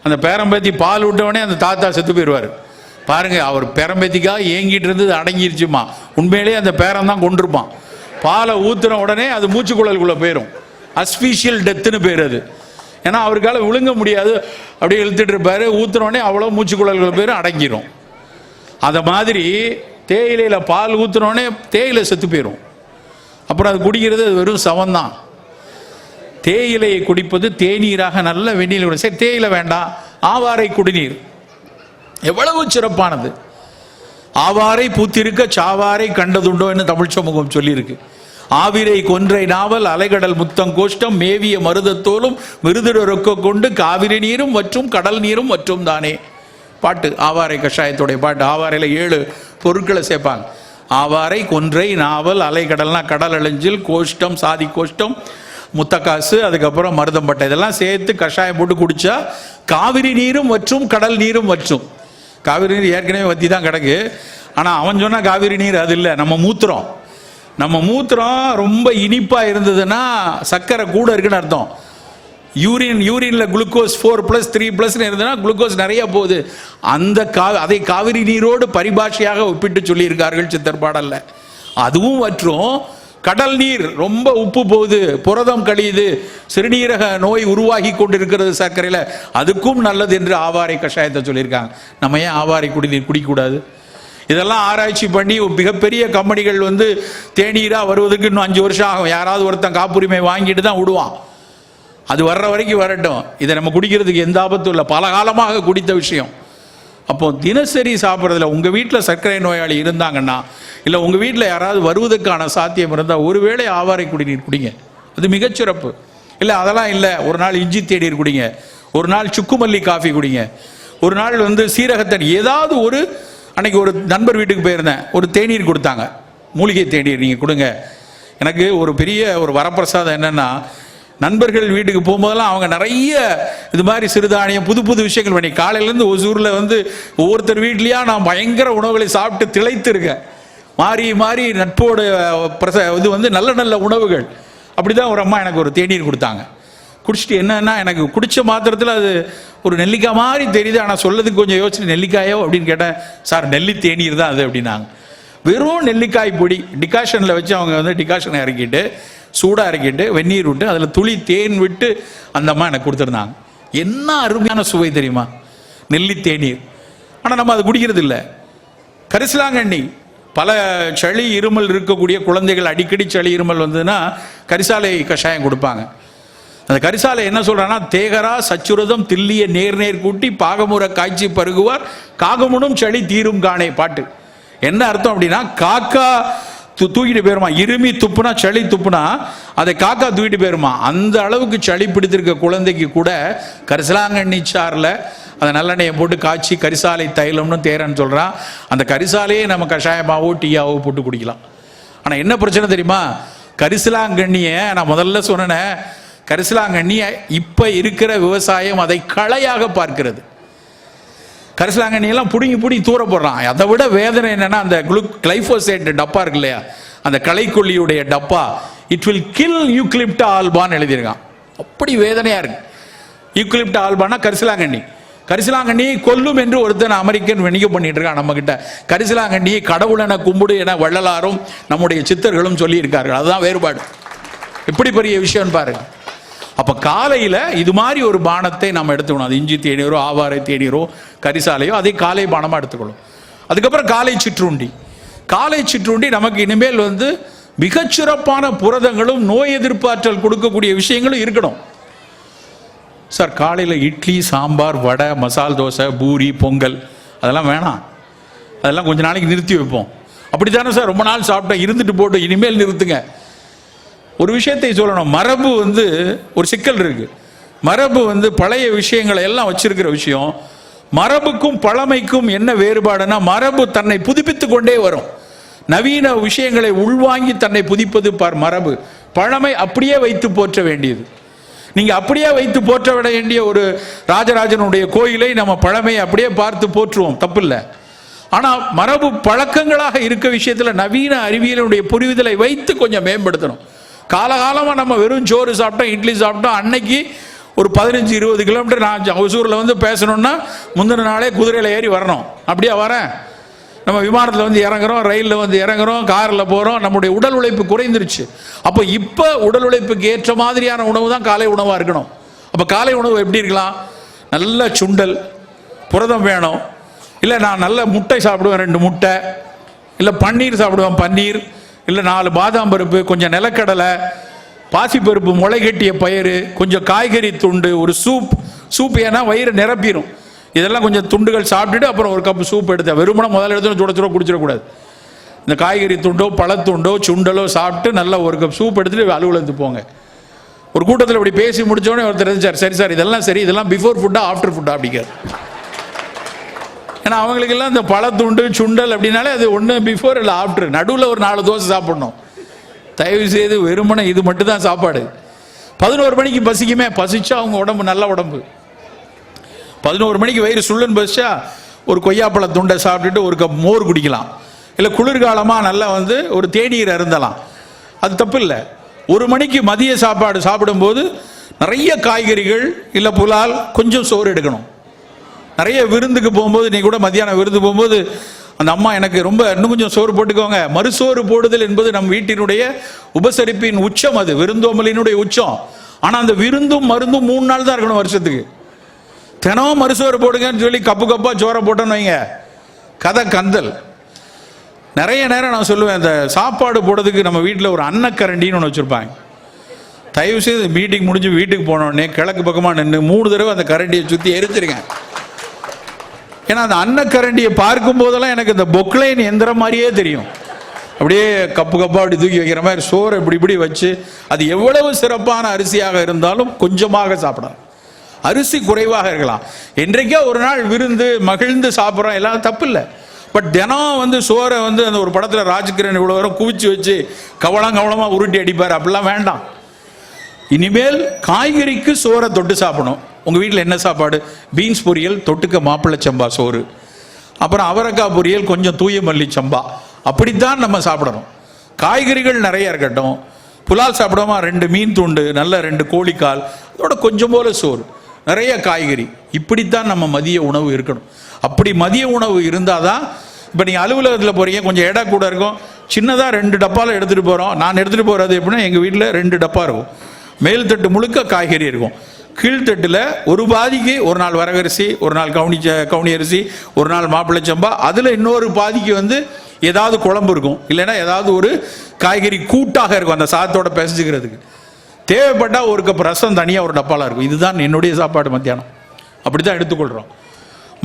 அந்த பேரம்பேத்தி பால் விட்டவொடனே அந்த தாத்தா செத்து போயிடுவார். பாருங்க, அவர் பேரம்பேத்திக்காக ஏங்கிட்டு இருந்தது அடங்கிருச்சுமா. உண்மையிலேயே அந்த பேரன் தான் கொண்டிருப்பான். பாலை ஊத்துன உடனே அது மூச்சுக்குழலுக்குள்ளே போயிடும். அஸ்பீஷியல் டெத்துன்னு பேர் அது. ஏன்னா அவருக்கால விழுங்க முடியாது, அப்படியே இழுத்துட்டு இருப்பாரு. ஊத்துன உடனே அவ்வளோ மூச்சுக்குழல்கள் பேரும் அடங்கிடும். அதை மாதிரி தேயிலையில் பால் ஊத்துனோடனே தேயிலை செத்து போயிடும். அப்புறம் அது குடிக்கிறது அது வெறும் சவந்தான். தேயிலையை குடிப்பது தேநீராக நல்ல வெந்நீர். சரி, தேயிலை வேண்டாம், ஆவாரை குடிநீர் எவ்வளவு சிறப்பானது. ஆவாரை பூத்திருக்க சாவாரை கண்டதுண்டோ என்று தமிழ் சமூகம் சொல்லியிருக்கு. ஆவிரை கொன்றை நாவல் அலைகடல் முத்தம் கோஷ்டம் மேவிய மருதத்தோலும் விருதுரொக்க கொண்டு காவிரி நீரும் மற்றும் கடல் நீரும் மற்றும் தானே பாட்டு. ஆவாரை கஷாயத்துடைய பாட்டு. ஆவாரையில் 7 பொருட்களை சேர்ப்பாங்க. ஆவாரை, கொன்றை, நாவல், அலைகடல்னா கடல் அழிஞ்சில், கோஷ்டம் சாதி கோஷ்டம், முத்தக்காசு, அதுக்கப்புறம் மருதம்பட்டை, இதெல்லாம் சேர்த்து கஷாயம் போட்டு குடித்தா காவிரி நீரும் மற்றும் கடல் நீரும் மற்றும். காவிரி நீர் ஏற்கனவே வற்றி தான் கிடக்கு. ஆனால் அவன் சொன்னால் காவிரி நீர் அது இல்லை, நம்ம மூத்திரம். நம்ம மூத்திரம் ரொம்ப இனிப்பாக இருந்ததுன்னா சர்க்கரை கூட இருக்குன்னு அர்த்தம். யூரின்ல குளுக்கோஸ் 4+, 3+ இருந்ததுன்னா குளுக்கோஸ் நிறைய போகுது. அதை காவிரி நீரோடு பரிபாஷையாக ஒப்பிட்டு சொல்லியிருக்கார்கள் சித்தர் பாடல்ல. அதுவும் மற்றும் கடல் நீர் ரொம்ப உப்பு போகுது, புரதம் கழியுது, சிறுநீரக நோய் உருவாகி கொண்டிருக்கிறது சர்க்கரையில், அதுக்கும் நல்லது என்று ஆவாரை கஷாயத்தை சொல்லியிருக்காங்க. நம்ம ஏன் ஆவாரை குடிநீர் குடிக்கக்கூடாது? இதெல்லாம் ஆராய்ச்சி பண்ணி மிகப்பெரிய கம்பெனிகள் தேநீராக வருவதற்கு இன்னும் 5 வருஷம் ஆகும். யாராவது ஒருத்தன் காப்புரிமை வாங்கிட்டு தான் விடுவான். அது வர்ற வரைக்கும் வரட்டும். இதை நம்ம குடிக்கிறதுக்கு எந்த ஆபத்தும் இல்லை, பல காலமாக குடித்த விஷயம். அப்போ தினசரி சாப்பிட்றதுல உங்கள் வீட்டில் சர்க்கரை நோயாளி இருந்தாங்கன்னா, இல்லை உங்கள் வீட்டில் யாராவது வருவதற்கான சாத்தியம் இருந்தால் ஒருவேளை ஆவாரை குடிநீர் குடிங்க, அது மிகச்சிறப்பு. இல்லை அதெல்லாம் இல்லை, ஒரு நாள் இஞ்சி தேநீர் குடிங்க, ஒரு நாள் சுக்குமல்லி காஃபி குடிங்க, ஒரு நாள் சீரகத்தண்ணி, ஏதாவது ஒரு. அன்னைக்கு ஒரு நண்பர் வீட்டுக்கு போயிருந்தேன், ஒரு தேநீர் கொடுத்தாங்க, மூலிகை தேநீர் நீங்கள் கொடுங்க. எனக்கு ஒரு பெரிய ஒரு வரப்பிரசாதம் என்னென்னா, நண்பர்கள் வீட்டுக்கு போகும்போதெல்லாம் அவங்க நிறைய இது மாதிரி சிறுதானியம் புது புது விஷயங்கள் பண்ணி, காலையிலேருந்து ஒசூரில் ஒவ்வொருத்தர் வீட்லேயா நான் பயங்கர உணவுகளை சாப்பிட்டு திளைத்து இருக்கேன். மாறி மாறி நட்போடு நல்ல நல்ல உணவுகள். அப்படி தான் ஒரு அம்மா எனக்கு ஒரு தேநீர் கொடுத்தாங்க. குடிச்சிட்டு என்னன்னா, எனக்கு குடித்த மாத்திரத்தில் அது ஒரு நெல்லிக்காய் மாதிரி தெரியுது, ஆனால் சொல்லதுக்கு கொஞ்சம் யோசிச்சு நெல்லிக்காயோ அப்படின்னு கேட்டேன். சார் நெல்லி தேநீர் தான் அது அப்படின்னாங்க. வெறும் நெல்லிக்காய் பொடி டிகாஷனில் வச்சு அவங்க டிகாஷனை இறக்கிட்டு சூடாக இறக்கிட்டு வெந்நீர் விட்டு அதில் துளி தேன் விட்டு அந்த அம்மா எனக்கு கொடுத்துருந்தாங்க. என்ன அருமையான சுவை தெரியுமா, நெல்லி தேநீர். ஆனால் நம்ம அது குடிக்கிறது இல்லை. கரிசலாங்கண்ணி, பல சளி இருமல் இருக்கக்கூடிய குழந்தைகள் அடிக்கடி சளி இருமல் வந்ததுன்னா கரிசாலை கஷாயம் கொடுப்பாங்க. அந்த கரிசாலை என்ன சொல்றான்னா, தேகரா சச்சுரதம் தில்லிய நேர் நேர் கூட்டி பாகமுற காய்ச்சி பருகுவார் காகமுனும் சளி தீரும் காணே பாட்டு. என்ன அர்த்தம் அப்படின்னா, காக்கா தூக்கிட்டு போயிருமா, இருமி துப்புனா சளி துப்புனா அதை காக்கா தூக்கிட்டு போயிருமா. அந்த அளவுக்கு சளி பிடித்திருக்க குழந்தைக்கு கூட கரிசலாங்கண்ணி சாரில் அதை நல்லெண்ணெயை போட்டு காய்ச்சி கரிசாலை தைலம்னு தேரன்னு சொல்கிறான். அந்த கரிசாலையே நம்ம கஷாயமாவோ டீயாவோ போட்டு குடிக்கலாம். ஆனால் என்ன பிரச்சனை தெரியுமா, கரிசலாங்கண்ணியை நான் முதல்ல சொன்னேன், கரிசலாங்கண்ணியை இப்போ இருக்கிற விவசாயம் அதை களையாக பார்க்கிறது. கரிசலாங்கண்ணியெல்லாம் பிடுங்கி தூர போடுறான். அதை விட வேதனை என்னன்னா, அந்த கிளைஃபோசேட் டப்பா இருக்கு இல்லையா, அந்த களைக்கொல்லியுடைய டப்பா, இட் வில் கில் யூக்லிப்டா ஆல்பான்னு எழுதியிருக்கான். அப்படி வேதனையா இருக்கு. யூக்லிப்டா ஆல்பான்னா கரிசலாங்கண்ணியை கொல்லும் என்று ஒருத்தன் அமெரிக்கன் வணிக பண்ணிட்டு இருக்கான் நம்ம கிட்ட. கரிசலாங்கண்ணியை கடவுளென கும்பிடு என வள்ளலாரும் நம்முடைய சித்தர்களும் சொல்லி இருக்கார்கள். அதுதான் வேறுபாடு. எப்படி பெரிய விஷயம் பாருங்க. அப்ப காலையில இது மாதிரி ஒரு பானத்தை நம்ம எடுத்துக்கணும். அது இஞ்சி தேநீரோ ஆவாரை தேநீரோ கரிசாலையோ அதை காலை பானமா எடுத்துக்கணும். அதுக்கப்புறம் காலை சிற்றுண்டி நமக்கு இனிமேல் மிகச்சிறப்பான புரதங்களும் நோய் எதிர்ப்பாற்றல் கொடுக்கக்கூடிய விஷயங்களும் இருக்கணும். சார் காலையில் இட்லி சாம்பார் வடை மசால் தோசை பூரி பொங்கல் அதெல்லாம் வேணாம், அதெல்லாம் கொஞ்ச நாளைக்கு நிறுத்தி வைப்போம். அப்படித்தானே சார், ரொம்ப நாள் சாப்பிட்டோம் இருந்துட்டு போட்டு, இனிமேல் நிறுத்துங்க. ஒரு விஷயத்தை சொல்லணும், மரபு ஒரு சிக்கல் இருக்கு. மரபு பழைய விஷயங்களை எல்லாம் வச்சிருக்கிற விஷயம். மரபுக்கும் பழமைக்கும் என்ன வேறுபாடுனா, மரபு தன்னை புதுப்பித்து கொண்டே வரும். நவீன விஷயங்களை உள்வாங்கி தன்னை புதுப்பிப்பது மரபு. பழமை அப்படியே வைத்து போற்ற வேண்டியது. நீங்கள் அப்படியே வைத்து போற்ற விட வேண்டிய ஒரு ராஜராஜனுடைய கோயிலை நம்ம பழமையை அப்படியே பார்த்து போற்றுவோம், தப்பில்லை. ஆனால் மரபு பழக்கங்களாக இருக்க விஷயத்தில் நவீன அறிவியலுடைய புரிதலை வைத்து கொஞ்சம் மேம்படுத்தணும். காலகாலமாக நம்ம வெறும் சோறு சாப்பிட்டோம், இட்லி சாப்பிட்டோம். அன்னைக்கு ஒரு 15-20 கிலோமீட்டர் நான் ஒசூரில் வந்து பேசணுன்னா முந்தின நாளே குதிரையில் ஏறி வரணும். அப்படியே வரேன், நம்ம விமானத்தில் வந்து இறங்குறோம், ரயிலில் வந்து இறங்குறோம், காரில் போகிறோம். நம்முடைய உடல் உழைப்பு குறைந்துருச்சு. அப்போ இப்போ உடல் உழைப்புக்கு ஏற்ற மாதிரியான உணவு தான் காலை உணவாக இருக்கணும். அப்போ காலை உணவு எப்படி இருக்கலாம்? நல்ல சுண்டல், புரதம் வேணும். இல்லை நான் நல்ல முட்டை சாப்பிடுவேன், 2 முட்டை. இல்லை பன்னீர் சாப்பிடுவேன், பன்னீர். இல்லை 4 பாதாம் பருப்பு, கொஞ்சம் நிலக்கடலை, பாசிப்பருப்பு, முளை கட்டிய பயிறு, கொஞ்சம் காய்கறி துண்டு, ஒரு சூப். ஏன்னா வயிறு நிரப்பிடும். இதெல்லாம் கொஞ்சம் துண்டுகள் சாப்பிட்டுட்டு அப்புறம் ஒரு கப் சூப் எடுத்தேன். வெறுமனை முதல்ல எடுத்து சுட குடிச்சிடக்கூடாது. இந்த காய்கறி துண்டோ பழத்துண்டோ சுண்டலோ சாப்பிட்டு நல்லா ஒரு கப் சூப் எடுத்துட்டு அலுவலகத்துக்கு போங்க. ஒரு கூட்டத்தில் இப்படி பேசி முடிச்சோடனே ஒருத்தர் இருந்துச்சார், சரி சார் இதெல்லாம் சரி, இதெல்லாம் பிஃபோர் ஃபுட்டா ஆஃப்டர் ஃபுட்டா அப்படிங்கார். ஏன்னா அவங்களுக்கெல்லாம் இந்த பழத்துண்டு சுண்டல் அப்படின்னாலே அது ஒன்று பிஃபோர் இல்லை ஆஃப்டர். நடுவில் ஒரு 4 தோசை சாப்பிடணும். தயவு செய்து வெறுமனை இது மட்டும் தான் சாப்பாடு. 11 மணிக்கு பசிக்குமே, பசிச்சா அவங்க உடம்பு நல்ல உடம்பு. 11 மணிக்கு வயிறு சுள்ளுன்னு பசிச்சா ஒரு கொய்யாப்பழ துண்டை சாப்பிட்டுட்டு ஒரு கப் மோர் குடிக்கலாம். இல்லை குளிர்காலமாக நல்லா வந்து ஒரு தேநீர் அருந்தலாம், அது தப்பு இல்லை. 1 மணிக்கு மதிய சாப்பாடு சாப்பிடும்போது நிறைய காய்கறிகள் இல்லை புலால், கொஞ்சம் சோறு எடுக்கணும். நிறைய விருந்துக்கு போகும்போது, நீ கூட மத்தியானம் விருந்து போகும்போது அந்த அம்மா எனக்கு ரொம்ப இன்னும் கொஞ்சம் சோறு போட்டுக்கோங்க. மறுசோறு போடுதல் என்பது நம் வீட்டினுடைய உபசரிப்பின் உச்சம், அது விருந்தோம்பலினுடைய உச்சம். ஆனால் அந்த விருந்தும் மருந்தும் 3 நாள் தான் இருக்கணும் வருஷத்துக்கு. தினமும் மறுசோறு போடுங்கன்னு சொல்லி கப்பாக சோறை போட்டோன்னு வைங்க, கதை கந்தல். நிறைய நேரம் நான் சொல்லுவேன், இந்த சாப்பாடு போடுறதுக்கு நம்ம வீட்டில் ஒரு அன்னக்கரண்டின்னு ஒன்று வச்சுருப்பாங்க. தயவுசெய்து மீட்டிங் முடிஞ்சு வீட்டுக்கு போனோடனே கிழக்கு பக்கமாக நின்று 3 தடவை அந்த கரண்டியை சுற்றி எரிச்சிருங்க. ஏன்னா அந்த அன்னக்கரண்டியை பார்க்கும் போதெல்லாம் எனக்கு இந்த பொக்லைன் எந்திரம் மாதிரியே தெரியும். அப்படியே கப்பாக அப்படி தூக்கி வைக்கிற மாதிரி சோறை இப்படி வச்சு, அது எவ்வளவு சிறப்பான அரிசியாக இருந்தாலும் கொஞ்சமாக சாப்பிடலாம். அரிசி குறைவாக இருக்கலாம். என்றைக்கே ஒரு நாள் விருந்து மகிழ்ந்து சாப்பிட்றோம், எல்லாம் தப்பு இல்லை. பட் தினம் வந்து சோறை வந்து அந்த ஒரு படத்தில் ராஜ்கிரண் இவ்வளோ வரும் குவிச்சு வச்சு கவலமாக உருட்டி அடிப்பார், அப்படிலாம் வேண்டாம். இனிமேல் காய்கறிக்கு சோறை தொட்டு சாப்பிடணும். உங்கள் வீட்டில் என்ன சாப்பாடு? பீன்ஸ் பொரியல், தொட்டுக்க மாப்பிள்ளை சம்பா சோறு, அப்புறம் அவரைக்காய் பொரியல், கொஞ்சம் தூய மல்லி சம்பா. அப்படித்தான் நம்ம சாப்பிடணும். காய்கறிகள் நிறைய இருக்கட்டும். புலால் சாப்பிடாம 2 மீன் துண்டு, நல்ல 2 கோழிக்கால், அதோட கொஞ்சம் போல சோறு, நிறைய காய்கறி. இப்படித்தான் நம்ம மதிய உணவு இருக்கணும். அப்படி மதிய உணவு இருந்தால் தான், இப்போ நீங்கள் அலுவலகத்தில் போகிறீங்க, கொஞ்சம் எடை கூட இருக்கும், சின்னதாக 2 டப்பாவில் எடுத்துகிட்டு போகிறோம். நான் எடுத்துகிட்டு போகிறது எப்படின்னா, எங்கள் வீட்டில் 2 டப்பா இருக்கும். மேல் தட்டு முழுக்க காய்கறி இருக்கும். கீழ்த்தட்டில் ஒரு பாதிக்கு ஒரு நாள் வரகரிசி, ஒரு நாள் கவுனி அரிசி, ஒரு நாள் மாப்பிள்ளை சம்பா, அதில் இன்னொரு பாதிக்கு வந்து ஏதாவது குழம்பு இருக்கும், இல்லைன்னா ஏதாவது ஒரு காய்கறி கூட்டாக இருக்கும் அந்த சாதத்தோட பிசைஞ்சுக்கிறதுக்கு. தேவைப்பட்டால் ஒரு கப் ரசம் தனியாக ஒரு டப்பாவில் இருக்கும். இதுதான் என்னுடைய சாப்பாடு மத்தியானம். அப்படி தான் எடுத்துக்கொள்கிறோம்.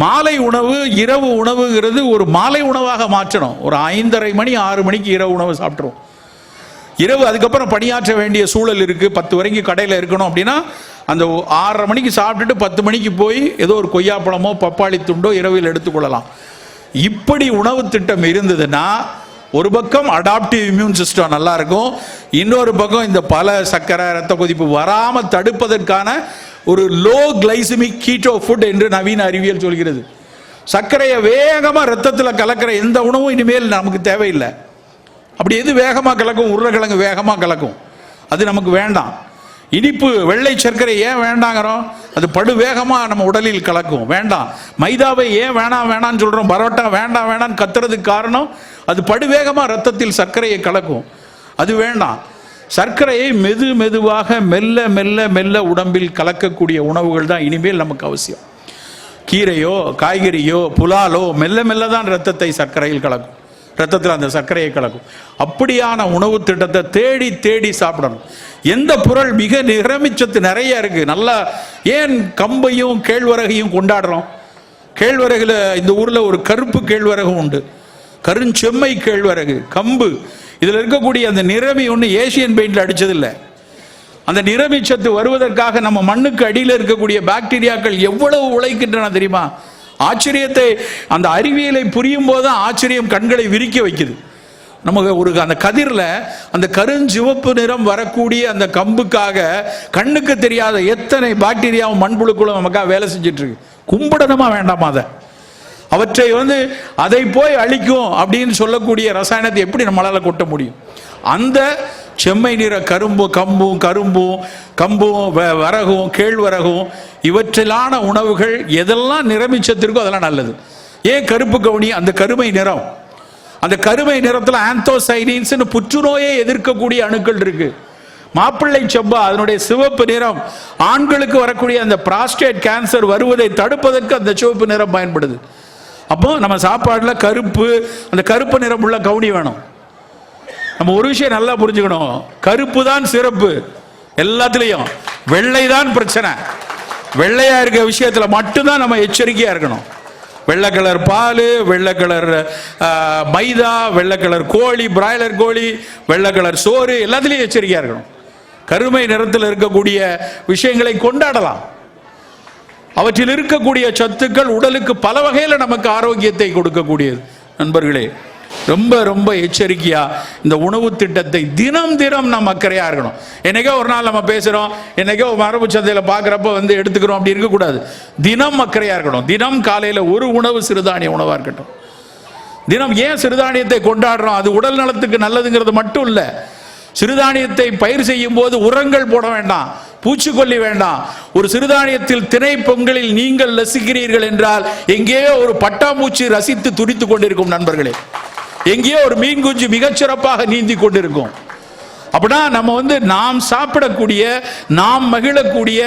மாலை உணவு, இரவு உணவுங்கிறது ஒரு மாலை உணவாக மாற்றணும். ஒரு 5:30 மணி 6 மணிக்கு இரவு உணவு சாப்பிட்ருவோம். இரவு அதுக்கப்புறம் பணியாற்ற வேண்டிய சூழல் இருக்குது. 10 வரைக்கும் கடையில் இருக்கணும் அப்படின்னா அந்த 6:30 மணிக்கு சாப்பிட்டுட்டு 10 மணிக்கு போய் ஏதோ ஒரு கொய்யாப்பழமோ பப்பாளி துண்டோ இரவில் எடுத்துக்கொள்ளலாம். இப்படி உணவு திட்டம் இருந்ததுன்னா ஒரு பக்கம் அடாப்டிவ் இம்யூன் சிஸ்டம் நல்லா இருக்கும், இன்னொரு பக்கம் இந்த பல சர்க்கரை ரத்த கொதிப்பு வராமல் தடுப்பதற்கான ஒரு லோ கிளைசமிக் கீட்டோ ஃபுட் என்று நவீன அறிவியல் சொல்கிறது. சர்க்கரையை வேகமாக ரத்தத்தில் கலக்கிற எந்த உணவும் இனிமேல் நமக்கு தேவையில்லை. அப்படி எது வேகமாக கலக்கும்? உருளைக்கிழங்கு வேகமாக கலக்கும், அது நமக்கு வேண்டாம். இனிப்பு வெள்ளை சர்க்கரை ஏன் வேண்டாங்கிறோம்? அது படு வேகமாக நம்ம உடலில் கலக்கும், வேண்டாம். மைதாவை ஏன் வேணான்னு சொல்கிறோம்? பரோட்டா வேண்டான்னு கத்துறதுக்கு காரணம் அது படு வேகமாக ரத்தத்தில் சர்க்கரையை கலக்கும், அது வேண்டாம். சர்க்கரையை மெதுவாக மெல்ல மெல்ல மெல்ல உடம்பில் கலக்கக்கூடிய உணவுகள் தான் இனிமேல் நமக்கு அவசியம். கீரையோ காய்கறியோ புலாலோ மெல்ல மெல்ல தான் ரத்தத்தை சர்க்கரையில் கலக்கும், ரத்தத்தில் அந்த சர்க்கரையை கலக்கும். அப்படியான உணவு திட்டத்தை தேடி தேடி சாப்பிடணும். எந்த பொருள் மிக நிறமிச்சத்து நிறைய இருக்கு. நல்லா ஏன் கம்பையும் கேழ்வரகையும் கொண்டாடுறோம்? கேழ்வரகுல இந்த ஊரில் ஒரு கருப்பு கேழ்வரகு உண்டு, கருஞ்செம்மை கேழ்வரகு, கம்பு. இதில் இருக்கக்கூடிய அந்த நிறமி ஒன்று ஏசியன் பெயிண்டில் அடித்ததில்லை. அந்த நிறமிச்சத்து வருவதற்காக நம்ம மண்ணுக்கு அடியில் இருக்கக்கூடிய பாக்டீரியாக்கள் எவ்வளவு உழைக்கின்றன தெரியுமா? ஆச்சரியத்தை, அந்த அறிவியலை புரியும் போது தான் ஆச்சரியம் கண்களை விரிக்க வைக்குது. நமக்கு ஒரு அந்த கதிரில் அந்த கருஞ்சிவப்பு நிறம் வரக்கூடிய அந்த கம்புக்காக கண்ணுக்கு தெரியாத எத்தனை பாக்டீரியாவும் மண்புழுக்களும் நமக்காக வேலை செஞ்சுட்டு இருக்கு. கும்பிடணுமா வேண்டாமா? அவற்றை அதை போய் அழிக்கும் அப்படின்னு சொல்லக்கூடிய ரசாயனத்தை எப்படி நம்மளால கொட்ட முடியும்? அந்த செம்மை நிற கம்பும் வரகும் கேழ்வரகும் இவற்றிலான உணவுகள் எதெல்லாம் நிறமிச்சத்திற்கோ அதெல்லாம் நல்லது. ஏன் கருப்பு கவுனி? அந்த கருமை நிறம், அந்த கருமை நிறத்தில் ஆந்தோசைனின்ஸ் புற்றுநோயை எதிர்க்கக்கூடிய அணுக்கள் இருக்கு. மாப்பிள்ளை செவ்வா அதனுடைய சிவப்பு நிறம் ஆண்களுக்கு வரக்கூடிய அந்த பிராஸ்டேட் கேன்சர் வருவதை தடுப்பதற்கு அந்த சிவப்பு நிறம் பயன்படுது. அப்போ நம்ம சாப்பாடுல அந்த கருப்பு நிறம் உள்ள கவுனி வேணும். நம்ம ஒரு விஷயம் நல்லா புரிஞ்சுக்கணும், கருப்பு தான் சிறப்பு எல்லாத்துலயும், வெள்ளை தான் பிரச்சனை. வெள்ளையா இருக்க விஷயத்துல மட்டும்தான் நம்ம எச்சரிக்கையா இருக்கணும். வெள்ளை கலர் பால், வெள்ளை கலர் மைதா, வெள்ளை கலர் கோழி, பிராய்லர் கோழி, வெள்ளை கலர் சோறு, எல்லாத்துலயும் எச்சரிக்கையா இருக்கணும். கருமை நிறத்தில் இருக்கக்கூடிய விஷயங்களை கொண்டாடலாம். அவற்றில் இருக்கக்கூடிய சத்துக்கள் உடலுக்கு பல வகையில் நமக்கு ஆரோக்கியத்தை கொடுக்கக்கூடியது. நண்பர்களே, ரொம்ப ரொம்ப எச்சரிக்கையா இந்த உணவு திட்டத்தை தினம் தினம் நம்ம அக்கறையா இருக்கணும். என்னைக்கோ ஒரு நாள் நம்ம பேசுறோம், என்னைக்கோ மரபு சந்தையில் பார்க்குறப்ப எடுத்துக்கிறோம், அப்படி இருக்கக்கூடாது. தினம் அக்கறையா இருக்கணும். தினம் காலையில் ஒரு உணவு சிறுதானிய உணவா இருக்கட்டும். தினம் ஏன் சிறுதானியத்தை கொண்டாடுறோம்? அது உடல் நலத்துக்கு நல்லதுங்கிறது மட்டும் இல்லை. சிறுதானியத்தை பயிர் செய்யும் போது உரங்கள் போட வேண்டாம், பூச்சிக்கொல்லி வேண்டாம். ஒரு சிறுதானியத்தில் திணை பொங்கலில் நீங்கள் ரசிக்கிறீர்கள் என்றால் எங்கேயோ ஒரு பட்டாம்பூச்சி ரசித்து துடித்துக் கொண்டிருக்கும் நண்பர்களே. எங்கேயோ ஒரு மீன் குஞ்சு மிகச்சிறப்பாக நீந்தி கொண்டிருக்கும். அப்படின்னா நம்ம நாம் சாப்பிடக்கூடிய, நாம் மகிழக்கூடிய,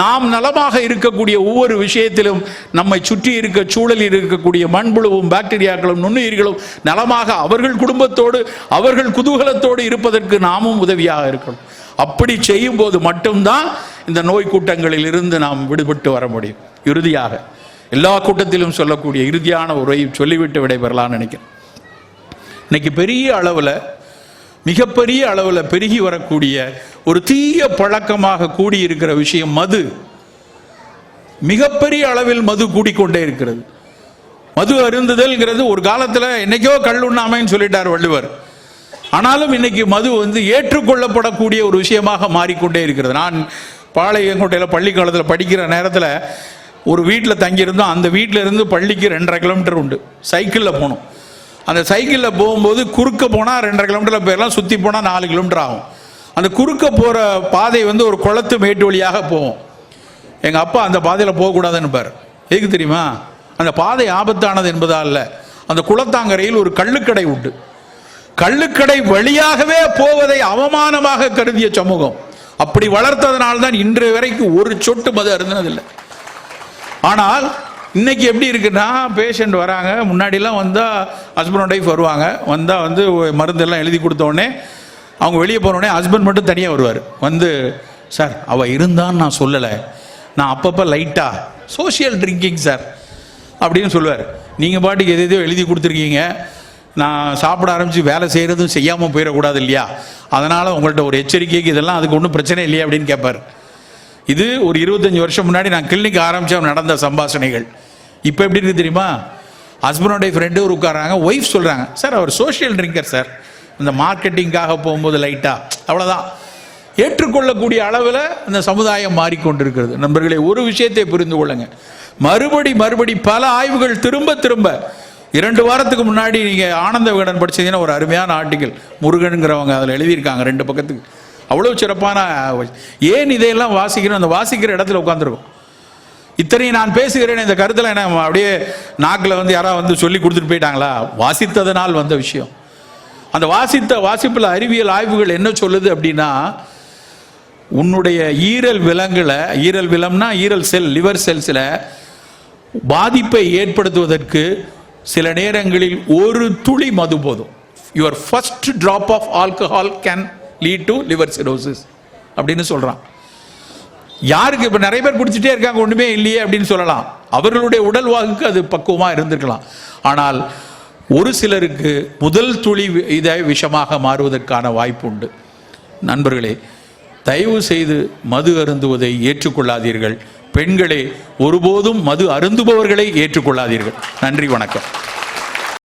நாம் நலமாக இருக்கக்கூடிய ஒவ்வொரு விஷயத்திலும் நம்மை சுற்றி இருக்க சூழலில் இருக்கக்கூடிய மண்புழுவும் பாக்டீரியாக்களும் நுண்ணுயிர்களும் நலமாக அவர்கள் குடும்பத்தோடு அவர்கள் குதூகலத்தோடு இருப்பதற்கு நாமும் உதவியாக இருக்கணும். அப்படி செய்யும் போது மட்டும்தான் இந்த நோய் கூட்டங்களில் இருந்து நாம் விடுபட்டு வர முடியும். இறுதியாக எல்லா கூட்டத்திலும் சொல்லக்கூடிய இறுதியான உரையை சொல்லிவிட்டு விடைபெறலாம்னு நினைக்கிறேன். இன்னைக்கு மிகப்பெரிய அளவில் பெருகி வரக்கூடிய ஒரு தீய பழக்கமாக கூடியிருக்கிற விஷயம் மது. மிகப்பெரிய அளவில் மது கூடிக்கொண்டே இருக்கிறது. மது அருந்துதல்ங்கிறது ஒரு காலத்தில் என்னைக்கோ கள்ளுண்ணாமைன்னு சொல்லிட்டார் வள்ளுவர். ஆனாலும் இன்னைக்கு மது ஏற்றுக்கொள்ளப்படக்கூடிய ஒரு விஷயமாக மாறிக்கொண்டே இருக்கிறது. நான் பாளையங்கோட்டையில் பள்ளி காலத்தில் படிக்கிற நேரத்தில் ஒரு வீட்டில் தங்கியிருந்தோம். அந்த வீட்டில் இருந்து பள்ளிக்கு 2.5 கிலோமீட்டர் உண்டு. சைக்கிளில் போனோம். அந்த சைக்கிளில் போகும்போது குறுக்க போனால் 2.5 கிலோமீட்டரில் போயிடலாம், சுற்றி போனால் 4 கிலோமீட்டர் ஆகும். அந்த குறுக்க போகிற பாதை ஒரு குளத்து மேட்டு வழியாக போவோம். எங்கள் அப்பா அந்த பாதையில் போகக்கூடாதுன்னு பார். எதுக்கு தெரியுமா? அந்த பாதை ஆபத்தானது என்பதா இல்லை, அந்த குளத்தாங்கரையில் ஒரு கள்ளுக்கடை உண்டு. கள்ளுக்கடை வழியாகவே போவதை அவமானமாக கருதிய சமூகம். அப்படி வளர்த்ததனால்தான் இன்று வரைக்கும் ஒரு சொட்டு மது அருந்தினதில்லை. ஆனால் இன்னைக்கு எப்படி இருக்குன்னா, பேஷண்ட் வராங்க, முன்னாடிலாம் வந்தால் ஹஸ்பண்ட் அண்ட் ஒய்ஃப் வருவாங்க, வந்தால் மருந்தெல்லாம் எழுதி கொடுத்தோடனே அவங்க வெளியே போனோடனே ஹஸ்பண்ட் மட்டும் தனியாக வருவார். சார் அவள் இருந்தான்னு நான் சொல்லலை, நான் அப்பப்போ லைட்டாக சோஷியல் ட்ரிங்கிங் சார் அப்படின்னு சொல்லுவார். நீங்கள் பாட்டுக்கு எதையோ எழுதி கொடுத்துருக்கீங்க, நான் சாப்பிட ஆரம்பித்து வேலை செய்கிறதும் செய்யாமல் போயிடக்கூடாது இல்லையா, அதனால் உங்கள்கிட்ட ஒரு எச்சரிக்கைக்கு இதெல்லாம் அதுக்கு ஒன்றும் பிரச்சனை இல்லையா அப்படின்னு கேட்பார். இது ஒரு 25 வருஷம் முன்னாடி நான் கிளினிக் ஆரம்பித்தா நடந்த சம்பாஷணைகள். இப்போ எப்படி இருக்குது தெரியுமா? ஹஸ்பண்டோடைய ஃப்ரெண்டு ஒரு உட்காராங்க, ஒய்ஃப் சொல்கிறாங்க, சார் அவர் சோஷியல் ட்ரிங்கர் சார், இந்த மார்க்கெட்டிங்காக போகும்போது லைட்டாக, அவ்வளோதான். ஏற்றுக்கொள்ளக்கூடிய அளவில் இந்த சமுதாயம் மாறிக்கொண்டிருக்கிறது. நண்பர்களே, ஒரு விஷயத்தை புரிந்து கொள்ளுங்க, மறுபடி பல ஆய்வுகள் திரும்ப 2 வாரத்துக்கு முன்னாடி நீங்கள் ஆனந்த விகடன் படிச்சீங்கன்னா ஒரு அருமையான ஆர்டிக்கல், முருகனுங்கிறவங்க அதில் எழுதியிருக்காங்க 2 பக்கத்துக்கு. அவ்வளோ சிறப்பான. ஏன் இதையெல்லாம் வாசிக்கணும்? அந்த வாசிக்கிற இடத்துல உட்காந்துருக்கும். இத்தனையும் நான் பேசுகிறேன், இந்த கருத்தில் என்ன அப்படியே நாக்கில் யாராவது சொல்லி கொடுத்துட்டு போயிட்டாங்களா? வாசித்ததனால் வந்த விஷயம். அந்த வாசிப்பில் அறிவியல் ஆய்வுகள் என்ன சொல்லுது அப்படின்னா, உன்னுடைய ஈரல் விலம்னா ஈரல் செல், லிவர் செல்ஸில் பாதிப்பை ஏற்படுத்துவதற்கு சில நேரங்களில் ஒரு துளி மது போதும். Your first drop of alcohol can lead to liver cirrhosis அப்படின்னு சொல்றான். யாருக்கு இப்ப நிறைய பேர் குடிச்சிட்டே இருக்காங்க, ஒண்ணுமே இல்லையே அப்படின்னு சொல்லலாம். அவர்களுடைய உடல் வாகுக்கு அது பக்குவமா இருந்திருக்கலாம். ஆனால் ஒரு சிலருக்கு முதல் துளி இதை விஷமாக மாறுவதற்கான வாய்ப்பு உண்டு. நண்பர்களே, தயவு செய்து மது அருந்துவதை ஏற்றுக்கொள்ளாதீர்கள். பெண்களே, ஒருபோதும் மது அருந்துபவர்களை ஏற்றுக்கொள்ளாதீர்கள். நன்றி, வணக்கம்.